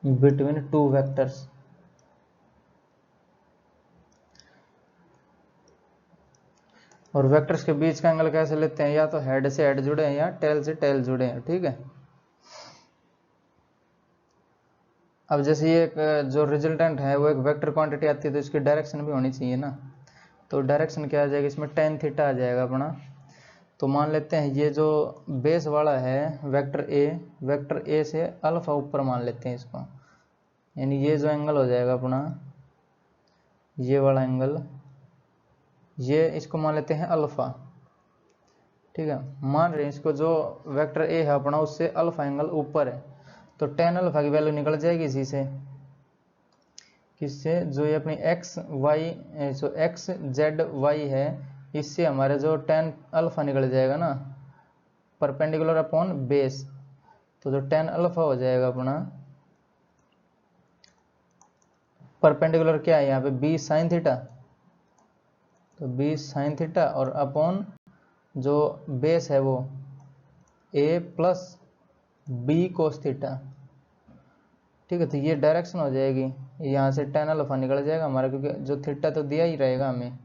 between two vectors, और वेक्टर्स के बीच का एंगल कैसे लेते हैं, या तो हेड से हेड जुड़े हैं या टेल से टेल जुड़े हैं, ठीक है। अब जैसे ये जो रिजल्टेंट है वो एक वेक्टर क्वांटिटी आती है, तो इसकी डायरेक्शन भी होनी चाहिए ना, तो डायरेक्शन क्या आ जाएगा इसमें, टेन थीटा आ जाएगा अपना, तो मान लेते हैं ये जो बेस वाला है वेक्टर ए से अल्फा ऊपर मान लेते हैं इसको, यानी ये जो एंगल हो जाएगा अपना ये वाला एंगल, ये इसको मान लेते हैं अल्फा, ठीक है। मान रहे हैं इसको जो वेक्टर ए है अपना उससे अल्फा एंगल ऊपर है, तो टेन अल्फा की वैल्यू निकल जाएगी इसी से, किससे, जो ये अपनी एक्स वाई जो एक्स जेड वाई है इससे हमारे जो टेन अल्फा निकल जाएगा ना परपेंडिकुलर अपॉन बेस, तो जो टेन अल्फा हो जाएगा अपना परपेंडिकुलर क्या है यहाँ पे बी साइन थीटा, तो 20 साइन थीटा और अपॉन जो बेस है वो ए प्लस बी कोस थीटा। ठीक है, तो ये डायरेक्शन हो जाएगी, यहाँ से tan अल्फा निकल जाएगा हमारा, क्योंकि जो थीटा तो दिया ही रहेगा हमें,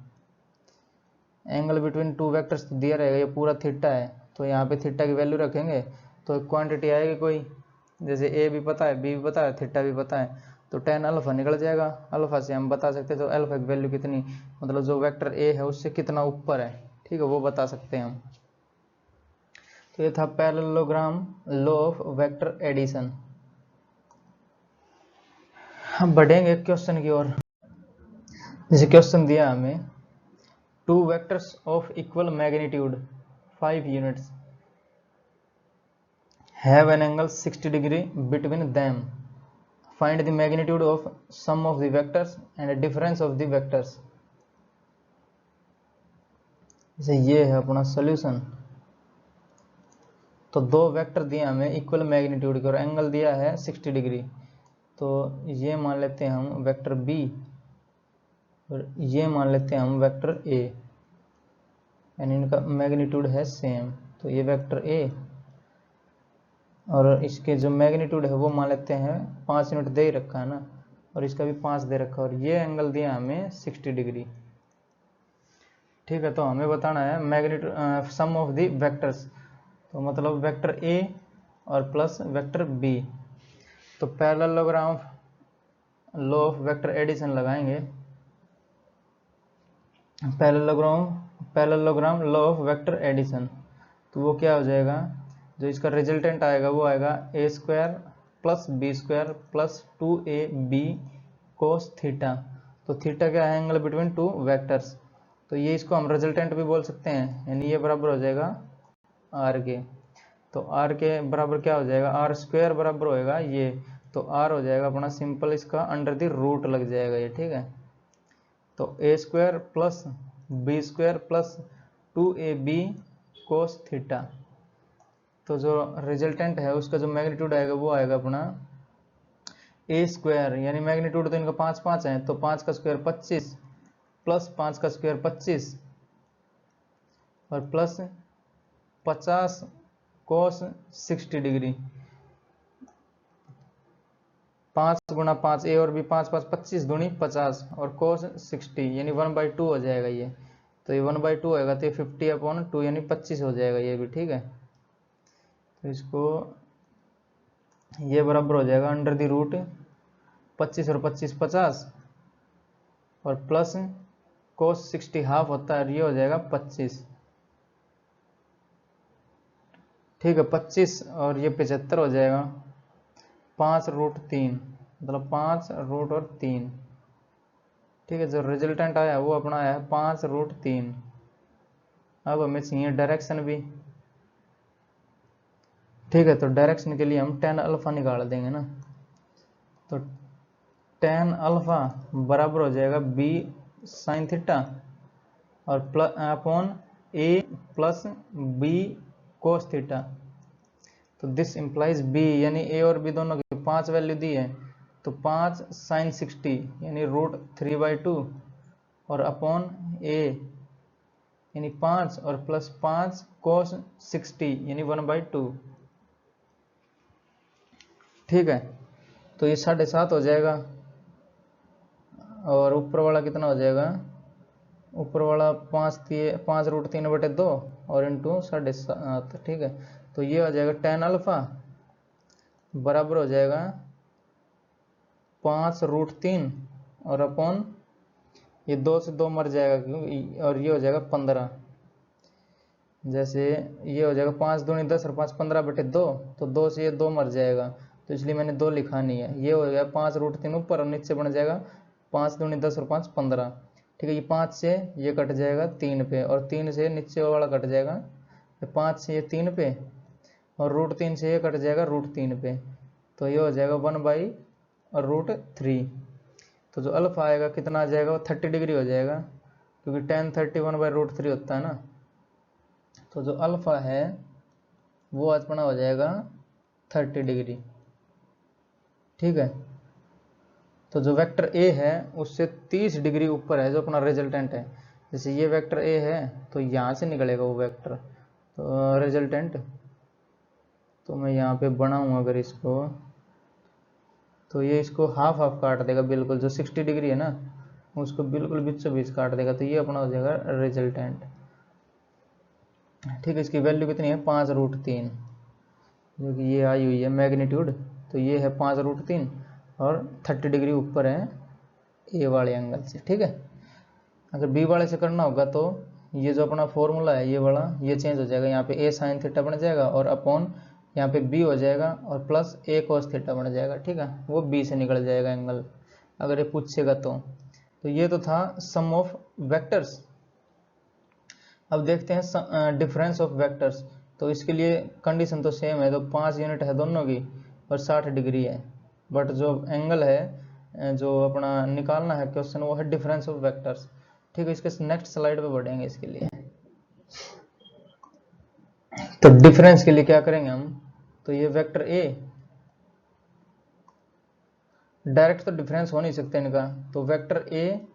एंगल बिटवीन टू वेक्टर्स तो दिया रहेगा, ये पूरा थीटा है, तो यहाँ पे थीटा की वैल्यू रखेंगे तो क्वांटिटी आएगी कोई, जैसे ए भी पता है, बी भी पता है, थीटा भी पता है, तो tan अल्फा निकल जाएगा। अल्फा से हम बता सकते हैं तो अल्फा की वैल्यू कितनी, मतलब जो वेक्टर ए है उससे कितना ऊपर है, ठीक है, वो बता सकते हैं हम। तो ये था parallelogram law of vector addition. हम बढ़ेंगे क्वेश्चन की ओर। जैसे क्वेश्चन दिया हमें, two vectors of equal magnitude 5 units have an angle 60 degree between them, find the magnitude of sum of the vectors and difference of the vectors. जैसे ये है अपना सॉल्यूशन। तो दो वेक्टर दिए हमें इक्वल मैग्नीट्यूड के और एंगल दिया है 60 डिग्री, तो ये मान लेते हैं हम वेक्टर बी और ये मान लेते हैं हम वेक्टर ए, यानी इनका मैग्नीट्यूड है सेम। तो ये वेक्टर ए और इसके जो मैग्नीट्यूड है वो मान लेते हैं 5 यूनिट दे ही रखा है ना, और इसका भी 5 दे रखा है, और ये एंगल दिया हमें 60 डिग्री। ठीक है, तो हमें बताना है magnitude sum of the vectors, तो मतलब वेक्टर ए और प्लस वेक्टर बी। तो parallelogram law of vector addition लगाएंगे, parallelogram law of vector addition. तो वो क्या हो जाएगा, जो इसका रिजल्टेंट आएगा वो आएगा A square plus B square plus 2ab cos theta. तो थीटा क्या है, एंगल बिटवीन टू वेक्टर्स, तो ये इसको हम रिजल्टेंट भी बोल सकते हैं, यानी ये बराबर हो जाएगा आर के। तो आर के बराबर क्या हो जाएगा, आर स्क्वायर बराबर होएगा ये, तो आर हो जाएगा अपना सिंपल, इसका अंडर द रूट लग जाएगा ये। ठीक है, तो A square plus B square plus 2ab cos theta. तो जो रिजल्टेंट है उसका जो मैग्नीट्यूड आएगा वो आएगा अपना ए स्क्वायर, यानी मैग्नीट्यूड तो इनका 5 5 है, तो 5 का स्क्वायर 25 प्लस 5 का स्क्वायर 25 और प्लस 50 कोस 60 डिग्री। 5 गुणा 5 ए और बी, 5 5 25 दूनी 50 और कोस 60 यानी 1/2 हो जाएगा ये। तो ये 1/2 होएगा तो ये 50/2 यानी 25 हो जाएगा ये भी। ठीक है, तो इसको ये बराबर हो जाएगा अंडर द रूट 25 और 25 50 और प्लस कोस 60 हाफ होता है, ये हो जाएगा 25। ठीक है, 25 और ये 75 हो जाएगा, 5√3 मतलब 5√3। ठीक है, जो रिजल्टेंट आया वो अपना आया है 5√3। अब हमें चाहिए डायरेक्शन भी। ठीक है, तो डायरेक्शन के लिए हम tan अल्फा निकाल देंगे ना, तो tan अल्फा बराबर हो जाएगा b साइन थीटा और plus upon a plus b cos theta. तो दिस इंप्लाइज b, यानी a और b दोनों की 5 वैल्यू दी है, तो 5 साइन 60 यानी √3/2 और अपॉन a यानी 5 और प्लस 5 कोस 60 यानी 1/2। ठीक है, तो ये 7.5 हो जाएगा और ऊपर वाला कितना हो जाएगा, ऊपर वाला 5√3/2 और इंटू 7.5। ठीक है, तो ये हो जाएगा tan अल्फा बराबर हो जाएगा 5√3 और अपॉन ये 2 से 2 मर जाएगा क्योंकि, और ये हो जाएगा 15। जैसे ये हो जाएगा 5 दूनी 10 और 5 15/2, तो 2 से ये 2 मर जाएगा, तो इसलिए मैंने 2 लिखा नहीं है। ये हो गया 5√3 ऊपर और नीचे बन जाएगा 5 दूनी 10 और 5 15। ठीक है, ये 5 से ये कट जाएगा 3 पे और 3 से नीचे वाला कट जाएगा, 5 से ये 3 पे और √3 से ये कट जाएगा √3 पे, तो ये हो जाएगा 1/√3। तो जो अल्फा आएगा कितना आ जाएगा, वो 30 डिग्री हो जाएगा, क्योंकि tan 30 1/√3 होता है ना। तो जो अल्फा है वो अपना हो जाएगा 30 डिग्री। ठीक है, तो जो वेक्टर ए है उससे 30 डिग्री ऊपर है जो अपना रिजल्टेंट है, जैसे ये वेक्टर ए है तो यहाँ से निकलेगा वो वेक्टर, तो रिजल्टेंट, तो मैं यहाँ पे बनाऊँ अगर इसको, तो ये इसको हाफ हाफ काट देगा बिल्कुल, जो 60 डिग्री है ना उसको बिल्कुल बीचों बीच काट देगा, तो ये अपना हो जाएगा रिजल्टेंट। ठीक है, इसकी वैल्यू कितनी है 5√3, जो कि ये आई हुई है मैग्नीट्यूड, तो ये है 5√3 और 30 डिग्री ऊपर है ए वाले एंगल से। ठीक है, अगर बी वाले से करना होगा तो ये जो अपना फॉर्मूला है ये वाला ये चेंज हो जाएगा, यहाँ पे ए साइन थीटा बन जाएगा और अपॉन यहाँ पे बी हो जाएगा और प्लस ए कॉस थीटा बन जाएगा। ठीक है, वो बी से निकल जाएगा एंगल अगर ये पूछेगा तो ये तो था सम ऑफ वेक्टर्स। अब देखते हैं डिफरेंस ऑफ वेक्टर्स, तो इसके लिए कंडीशन तो सेम है, तो 5 यूनिट है दोनों की और 60 डिग्री है, बट जो एंगल है जो अपना निकालना है क्वेश्चन वो है डिफरेंस ऑफ वेक्टर्स। ठीक है, इसके नेक्स्ट स्लाइड पे बढ़ेंगे इसके लिए। तो डिफरेंस के लिए क्या करेंगे हम, तो ये वेक्टर ए डायरेक्ट तो डिफरेंस हो नहीं सकते इनका, तो वेक्टर ए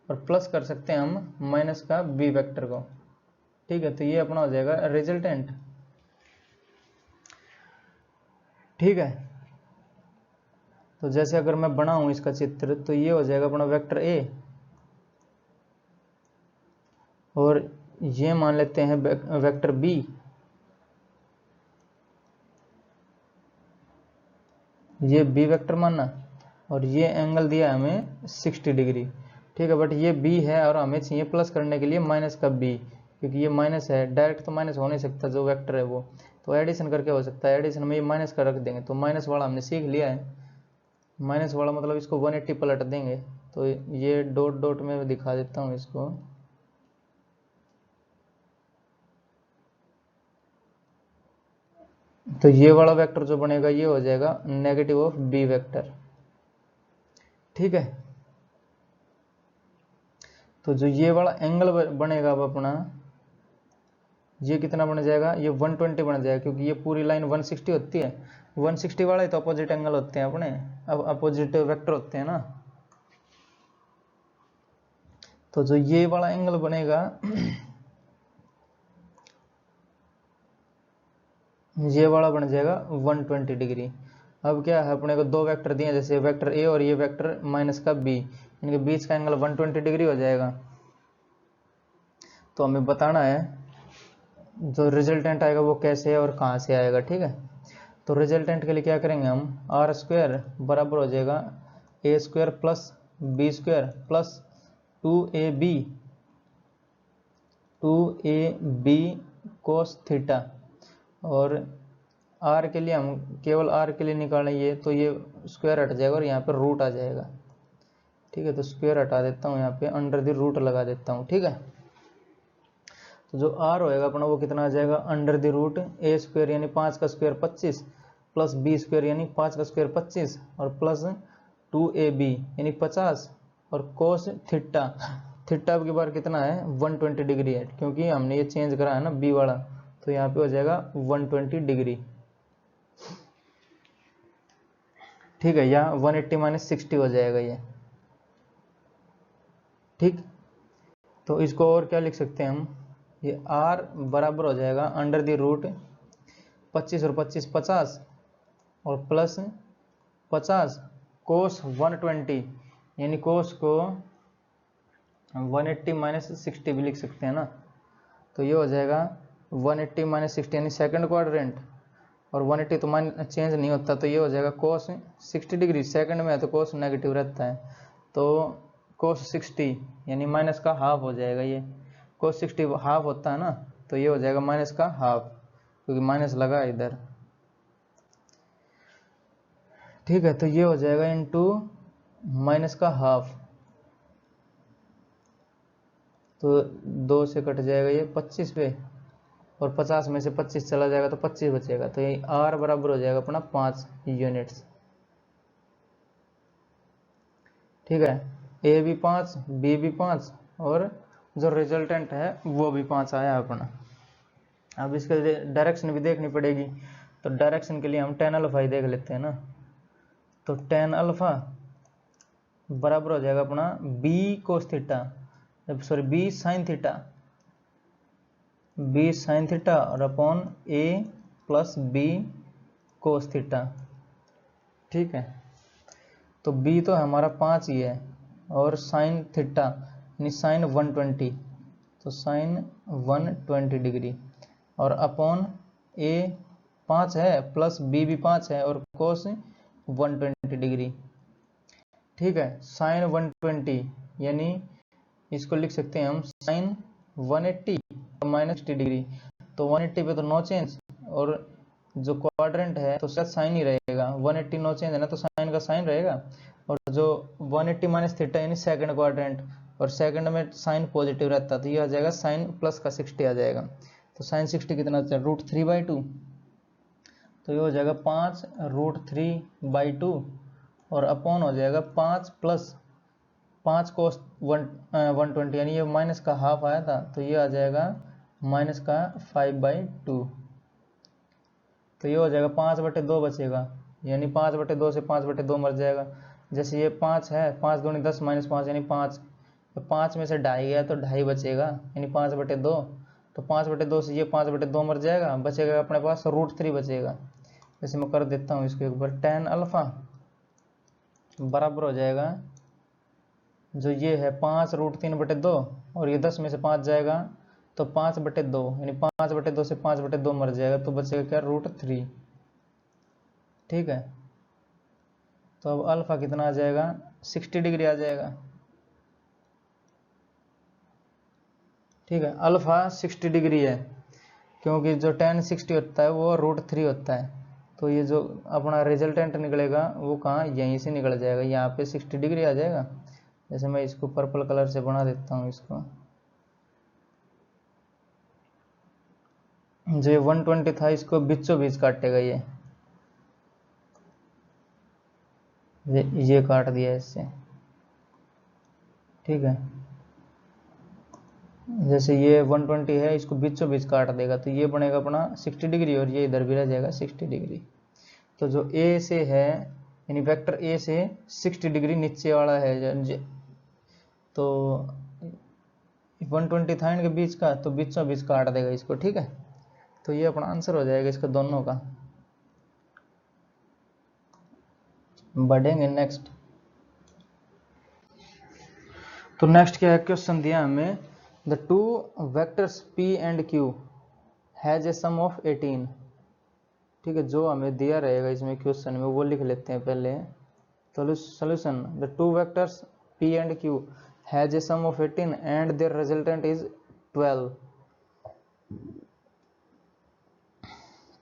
और प्लस कर सकते हैं हम माइनस का बी वेक्टर को। ठीक है, तो ये अपना हो जाएगा रिजल्टेंट। ठीक है, तो जैसे अगर मैं बनाऊं इसका चित्र तो ये हो जाएगा अपना वेक्टर ए और ये मान लेते हैं वेक्टर बी, ये बी वेक्टर माना और ये एंगल दिया हमें 60 डिग्री। ठीक है, बट ये बी है और हमें चाहिए प्लस करने के लिए माइनस का बी, क्योंकि ये माइनस है, डायरेक्ट तो माइनस हो नहीं सकता जो वेक्टर है वो, तो एडिशन करके हो सकता है, एडिशन में ये माइनस का रख देंगे, तो माइनस वाला हमने सीख लिया है, माइनस वाला मतलब इसको 180 पलट देंगे, तो ये डॉट डॉट में दिखा देता हूँ इसको, तो ये वाला वेक्टर जो बनेगा ये हो जाएगा नेगेटिव ऑफ बी वेक्टर। ठीक है, तो जो ये वाला एंगल बनेगा अब अपना ये कितना बन जाएगा, ये 120 बन जाएगा, क्योंकि ये पूरी लाइन 160 होती है, 160 वाले तो अपोजिट एंगल होते हैं अपने, अब अपोजिट वेक्टर होते हैं ना, तो जो ये वाला एंगल बनेगा ये वाला बन जाएगा 120 डिग्री। अब क्या है, अपने को दो वेक्टर दिए जैसे वेक्टर ए और ये वेक्टर माइनस का बी, इनके बीच का एंगल 120 डिग्री हो जाएगा। तो हमें बताना है जो रिजल्टेंट आएगा वो कैसे है और कहाँ से आएगा। ठीक है, तो रिजल्टेंट के लिए क्या करेंगे हम, आर स्क्वायर बराबर हो जाएगा A square plus B square plus 2ab cos theta, और आर के लिए हम केवल आर के लिए निकालेंगे तो ये स्क्वायर हट जाएगा और यहाँ पर रूट आ जाएगा। ठीक है, तो स्क्वायर हटा देता हूँ, यहाँ पे अंडर द रूट लगा देता हूँ। ठीक है, तो जो आर होएगा अपना वो कितना आ जाएगा, under the root A square यानी 5 का स्क्वायर 25 प्लस बी स्क्वायर यानी 5 का स्क्वायर 25 और प्लस 2ab यानी 50 और कोस थीटा, थीटा की बार कितना है 120 डिग्री है, क्योंकि हमने ये चेंज करा है ना बी वाला, तो यहाँ पे हो जाएगा 120 डिग्री। ठीक है, या 180 माइनस 60 हो जाएगा ये। ठीक, तो इसको और क्या लिख सकते हैं हम, ये आर बराबर हो जाएगा अंडर द रूट 25 और 25 50 और प्लस 50 कोस 120 यानी कोस को 180 माइनस 60 भी लिख सकते हैं ना, तो ये हो जाएगा 180 माइनस 60 यानी सेकंड क्वाड्रेंट, और 180 तो मान चेंज नहीं होता, तो ये हो जाएगा कोस 60 डिग्री, सेकंड में है तो कोस नेगेटिव रहता है, तो कोस 60 यानी माइनस का हाफ हो जाएगा, ये कोस 60 हाफ होता है ना, तो ये हो जाएगा माइनस का हाफ, क्योंकि माइनस लगा है इधर। ठीक है, तो ये हो जाएगा इनटू माइनस का हाफ, तो 2 से कट जाएगा ये 25 पे, और 50 में से 25 चला जाएगा तो 25 बचेगा, तो ये आर बराबर हो जाएगा अपना 5 यूनिट्स। ठीक है, ए भी 5 बी भी 5 और जो रिजल्टेंट है वो भी 5 आया अपना। अब इसके डायरेक्शन भी देखनी पड़ेगी, तो डायरेक्शन के लिए हम tan अल्फा ही देख लेते हैं ना, तो tan अल्फा बराबर हो जाएगा अपना b cos theta, sorry B sine theta, B sine theta और upon A plus B cos theta. ठीक है, तो बी तो हमारा 5 ही है और साइन थीटा यानी साइन 120, तो साइन 120 डिग्री और अपॉन ए 5 है प्लस बी भी 5 है और कोस 120 डिग्री। ठीक है, साइन 120 यानी इसको लिख सकते हैं हम साइन 180 माइनस 60 डिग्री, तो 180 पे तो नो चेंज और जो क्वाड्रेंट है तो शायद साइन ही रहेगा, 180 नो चेंज है ना, तो साइन का साइन रहेगा। और जो 180 माइनस थीटा यानी सेकंड क्वाड्रेंट, और सेकंड में साइन पॉजिटिव रहता तो ये आ जाएगा साइन प्लस का 60 आ जाएगा। तो साइन 60 कितना आता है √3/2, तो ये हो जाएगा 5 √3/2 और अपॉन हो जाएगा 5 प्लस 5 कोस 120 यानी ये माइनस का हाफ आया था तो ये आ जाएगा माइनस का 5/2, तो ये हो जाएगा 5/2 बचेगा, यानी 5/2 से 5/2 मर जाएगा। जैसे ये 5 है, 5 दूनी 10 माइनस 5 यानी 5, तो 5 में से 2.5 गया तो 2.5 बचेगा यानी 5/2, तो 5/2 से ये 5/2 मर जाएगा, बचेगा अपने पास √3 बचेगा। जैसे मैं कर देता हूँ इसको एक बार, tan अल्फा बराबर हो जाएगा जो ये है 5 √3/2 और ये 10 में से 5 जाएगा तो 5/2 यानी 5/2 से 5/2 मर जाएगा तो बचेगा क्या √3। ठीक है, तो अब अल्फा कितना आ जाएगा 60 डिग्री आ जाएगा। ठीक है, अल्फा 60 डिग्री है क्योंकि जो tan 60 होता है वो √3 होता है, तो ये जो अपना रिजल्टेंट निकलेगा वो कहाँ यहीं से निकल जाएगा, यहाँ पे 60 डिग्री आ जाएगा। जैसे मैं इसको पर्पल कलर से बना देता हूँ इसको, जो 120 था इसको बीचों बीच काटेगा ये काट दिया इससे। ठीक है, जैसे ये 120 है इसको बीचों बीच काट देगा तो ये बनेगा अपना 60 डिग्री और ये इधर भी रह जाएगा 60 डिग्री। तो जो ए से है यानी वेक्टर ए से 60 डिग्री नीचे वाला है, तो 120 था इनके बीच का तो बीचों बीच काट देगा इसको। ठीक है, तो ये अपना आंसर हो जाएगा इसका दोनों का। बढ़ेंगे नेक्स्ट, तो नेक्स्ट क्या है, क्वेश्चन दिया हमें the two vectors p and q has a sum of 18। ठीक है, जो हमें दिया रहेगा इसमें क्वेश्चन में वो लिख लेते हैं पहले। तो solution, the two vectors p and q has a sum of 18 and their resultant is 12।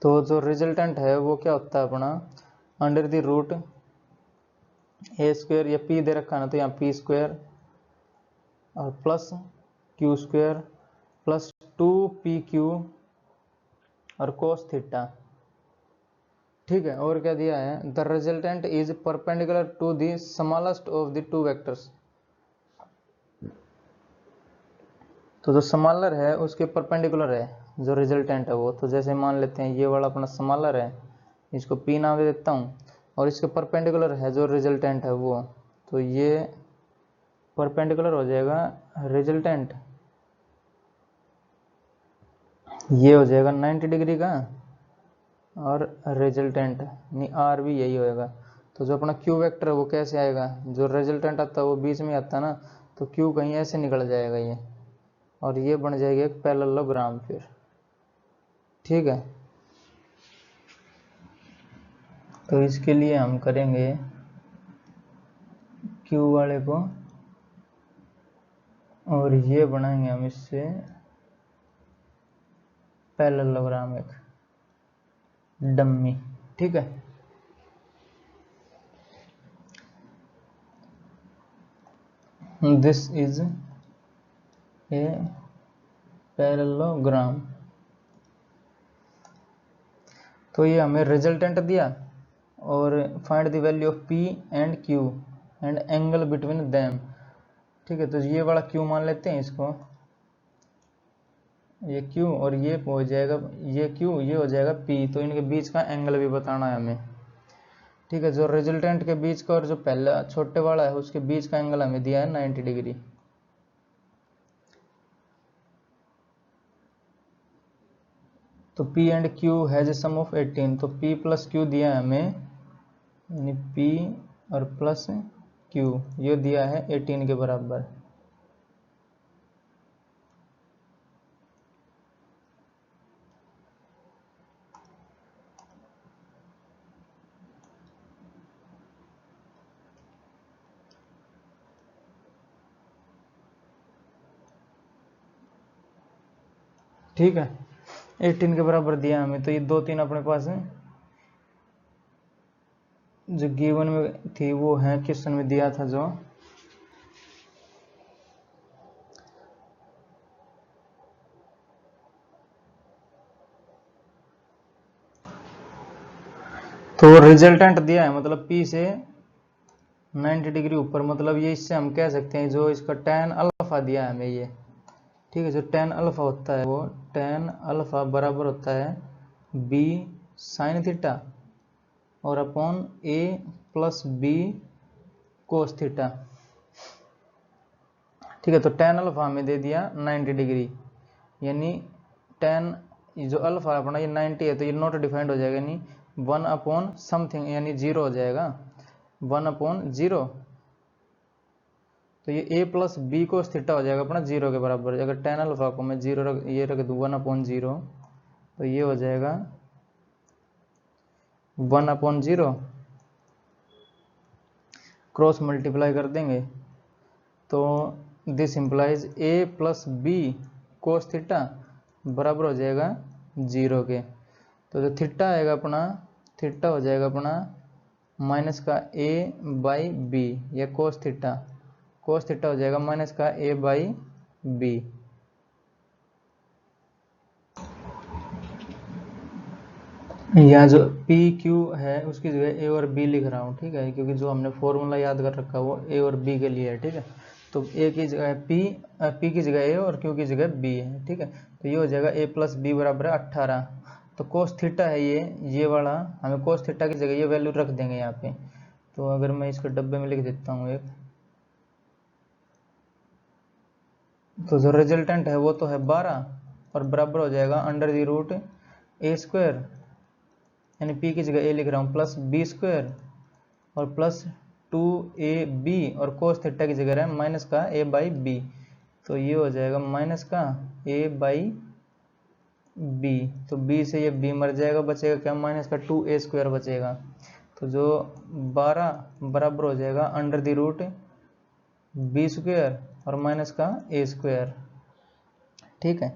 तो जो रिजल्टेंट है वो क्या होता है अपना अंडर द रूट a² या p दे रखा है ना तो यहाँ p² और प्लस q² प्लस 2pq और कोस थीटा। ठीक है, और क्या दिया है, the resultant is perpendicular to the smallest of the two vectors. तो जो स्मॉलर है उसके परपेंडिकुलर है जो रिजल्टेंट है वो, तो जैसे मान लेते हैं ये वाला अपना स्मॉलर है, इसको p नाम दे देता हूँ और इसके परपेंडिकुलर है जो रिजल्टेंट है वो, तो ये परपेंडिकुलर हो जाएगा रिजल्टेंट, ये हो जाएगा 90 डिग्री का और रिजल्टेंट यानी आर भी यही होएगा। तो जो अपना क्यू वेक्टर है वो कैसे आएगा, जो रिजल्टेंट आता है वो बीच में आता है ना, तो क्यू कहीं ऐसे निकल जाएगा ये और ये बन जाएगा एक पैरेललोग्राम फिर। ठीक है, तो इसके लिए हम करेंगे क्यू वाले को और ये बनाएंगे हम इससे पैरेललोग्राम एक डम्मी। ठीक है, दिस इज ए पैरेललोग्राम। तो ये हमें रिजल्टेंट दिया और find the value of p and q and angle between them. ठीक है, तो ये वाला q मान लेते हैं इसको, ये q और ये हो जाएगा ये q, ये हो जाएगा p, तो इनके बीच का एंगल भी बताना है हमें। ठीक है, जो रिजल्टेंट के बीच का और जो पहला छोटे वाला है उसके बीच का एंगल हमें दिया है 90 डिग्री। तो P and Q has a sum of 18, तो P प्लस Q दिया है हमें, यानी P और प्लस Q ये दिया है 18 के बराबर। ठीक है, 18 के बराबर दिया हमें, तो ये 2 3 अपने पास है जो गिवन में थी, वो है क्वेश्चन में दिया था जो। तो रिजल्टेंट दिया है मतलब P से 90 डिग्री ऊपर, मतलब ये इससे हम कह सकते हैं जो इसका tan अल्फा दिया है हमें ये, ठीक है, जो tan अल्फा होता है वो tan अल्फा बराबर होता है B साइन थीटा और upon A plus B cos theta. ठीक है, तो tan अल्फा हमें दे दिया 90 डिग्री, यानी tan जो अल्फा अपना ये 90 है, तो ये नॉट डिफाइंड हो जाएगा, यानी 1 अपॉन समथिंग यानी 0 हो जाएगा, 1 अपॉन 0, तो ये a plus B cos theta हो जाएगा अपना 0 के बराबर। अगर tan अल्फा को मैं 0 ये रख दूँ 1 अपॉन 0, तो ये हो जाएगा 1 अपॉन 0, क्रॉस मल्टीप्लाई कर देंगे तो this implies a plus B cos theta बराबर हो जाएगा 0 के। तो जो थीटा आएगा अपना, थीटा हो जाएगा अपना माइनस का a बाई बी, या कोस थीटा हो जाएगा माइनस का a बाई बी। यहाँ जो पी क्यू है उसकी जगह ए और बी लिख रहा हूँ, ठीक है, क्योंकि जो हमने फॉर्मूला याद कर रखा है वो ए और बी के लिए है, ठीक है। तो ए की जगह पी की जगह ए और क्यू की जगह बी है, ठीक है। तो ये हो जाएगा ए प्लस बी बराबर है 18। तो कोस थीटा है ये वाला, हमें कोस थीटा की जगह ये वैल्यू रख देंगे यहाँ पे। तो अगर मैं इसको डब्बे में लिख देता हूँ एक, तो जो रिजल्टेंट है वो तो है 12 और बराबर हो जाएगा under the root A square, यानी पी की जगह ए लिख रहा हूँ, प्लस बी स्क्वायर और प्लस 2ab और कोस थीटा की जगह है माइनस का a बाई बी। तो ये हो जाएगा माइनस का a बाई बी, तो b से ये b मर जाएगा, बचेगा क्या माइनस का 2a स्क्वायर बचेगा। तो जो 12 बराबर हो जाएगा under the root B square और माइनस का a स्क्वायर, ठीक है।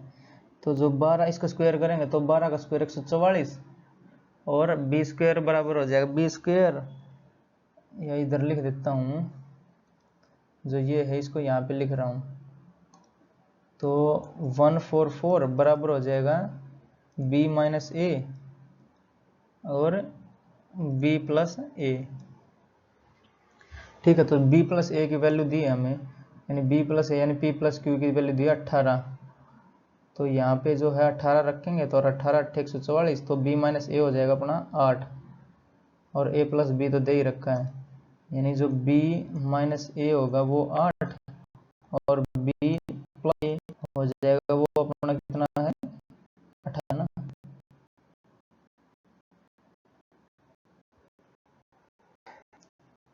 तो जो 12 इसका स्क्वायर करेंगे तो 12 का स्क्वायर 144 और बी स्क्वायर बराबर हो जाएगा बी स्क्वायर, या इधर लिख देता हूँ जो ये है इसको यहाँ पे लिख रहा हूँ, तो 144 बराबर हो जाएगा b माइनस ए और b प्लस ए, ठीक है। तो b प्लस ए की वैल्यू दी है हमें, यानी b प्लस ए यानी p प्लस क्यू की वैल्यू दी है 18। तो यहाँ पे जो है 18 रखेंगे तो 18 8 144, तो b माइनस ए हो जाएगा अपना 8 और a प्लस बी तो दे ही रखा है, यानी जो b माइनस ए होगा वो 8 और b प्लस ए हो जाएगा वो अपना कितना है 18 ना।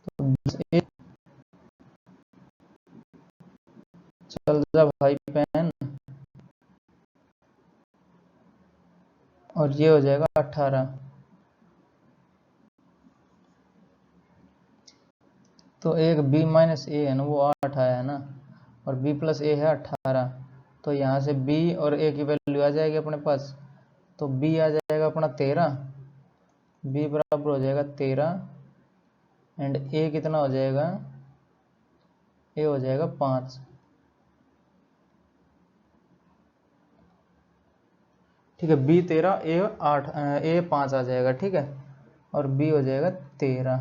तो चल जा भाई पेन, और ये हो जाएगा 18। तो एक b माइनस ए है ना वो 8 आया है ना, और b प्लस ए है 18। तो यहाँ से b और a की वैल्यू आ जाएगी अपने पास, तो b आ जाएगा अपना 13, b बराबर हो जाएगा 13 एंड a कितना हो जाएगा, a हो जाएगा 5, ठीक है। b 13 a 8 a 5 आ जाएगा, ठीक है, और b हो जाएगा 13।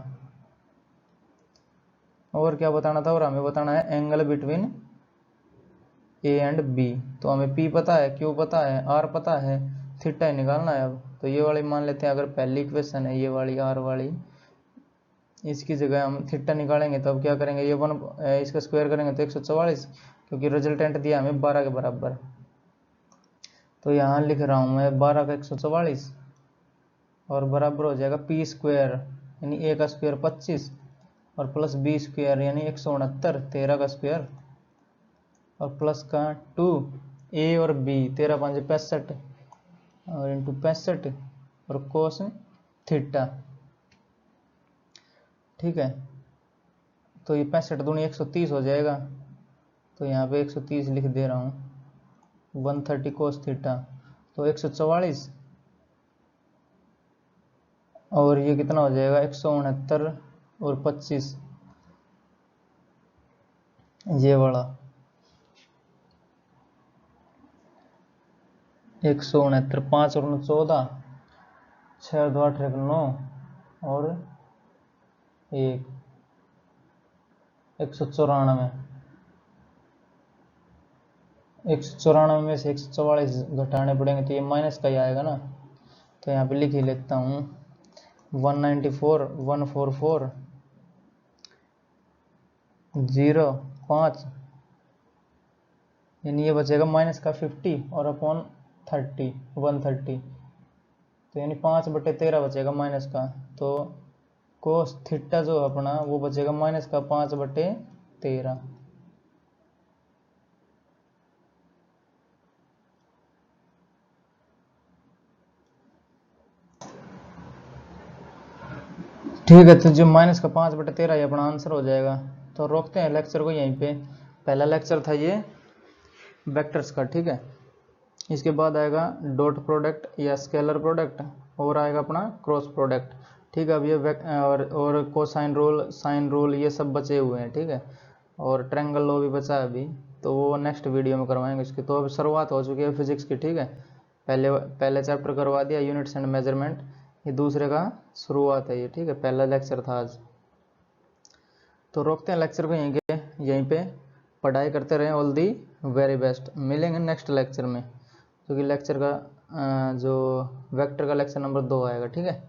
और क्या बताना था, और हमें बताना है angle between A and B. तो हमें p पता है, q पता है, r पता है, थीटा ही निकालना है अब। तो ये वाली मान लेते हैं, अगर पहली इक्वेशन है ये वाली r वाली, इसकी जगह हम थीटा निकालेंगे तो अब क्या करेंगे, ये 1 इसका स्क्वायर करेंगे तो 144, क्योंकि रिजल्टेंट दिया हमें 12 के बराबर। तो यहाँ लिख रहा हूँ मैं 12 का 144 और बराबर हो जाएगा पी स्क्वायर यानी ए का स्क्वायर 25 और प्लस बी स्क्वायर यानी 169 13 का स्क्वायर और प्लस का 2 ए और बी 13 5 65 और इंटू 65 और कोस थीटा। ठीक है, तो ये 65 दूनी 130 हो जाएगा, तो यहाँ पे 130 लिख दे रहा हूँ 130 कोस थीटा, तो 144 और ये कितना हो जाएगा 169 और 25 ये वाला 169 5 और 14 6 2 8 9 और 194 194 में से 144 घटाने पड़ेंगे तो ये माइनस का ही आएगा ना, तो यहाँ पे लिख ही लेता हूँ 194 144 0 5 यानी ये बचेगा माइनस का 50 और अपॉन 30 130, तो यानी 5/13 बचेगा माइनस का, तो कोस थीटा जो अपना वो बचेगा माइनस का 5/13। ठीक है, तो जो माइनस का 5/13 ये अपना आंसर हो जाएगा। तो रोकते हैं लेक्चर को यहीं पे। पहला लेक्चर था ये वेक्टर्स का, ठीक है। इसके बाद आएगा डॉट प्रोडक्ट या स्केलर प्रोडक्ट और आएगा अपना क्रॉस प्रोडक्ट, ठीक है। अब ये और कोसाइन रूल साइन रूल ये सब बचे हुए हैं, ठीक है। और ट्रायंगल लॉ भी बचा है अभी, तो वो नेक्स्ट वीडियो में करवाएंगे इसकी। तो अब शुरुआत हो चुकी है फिजिक्स की, ठीक है। पहले चैप्टर करवा दिया यूनिट्स एंड मेजरमेंट, ये दूसरे का शुरुआत है ये, ठीक है। पहला लेक्चर था आज। तो रोकते हैं लेक्चर को यहीं पे पढ़ाई करते रहें। All the very best. मिलेंगे नेक्स्ट लेक्चर में, क्योंकि लेक्चर का जो वेक्टर का लेक्चर नंबर 2 आएगा, ठीक है।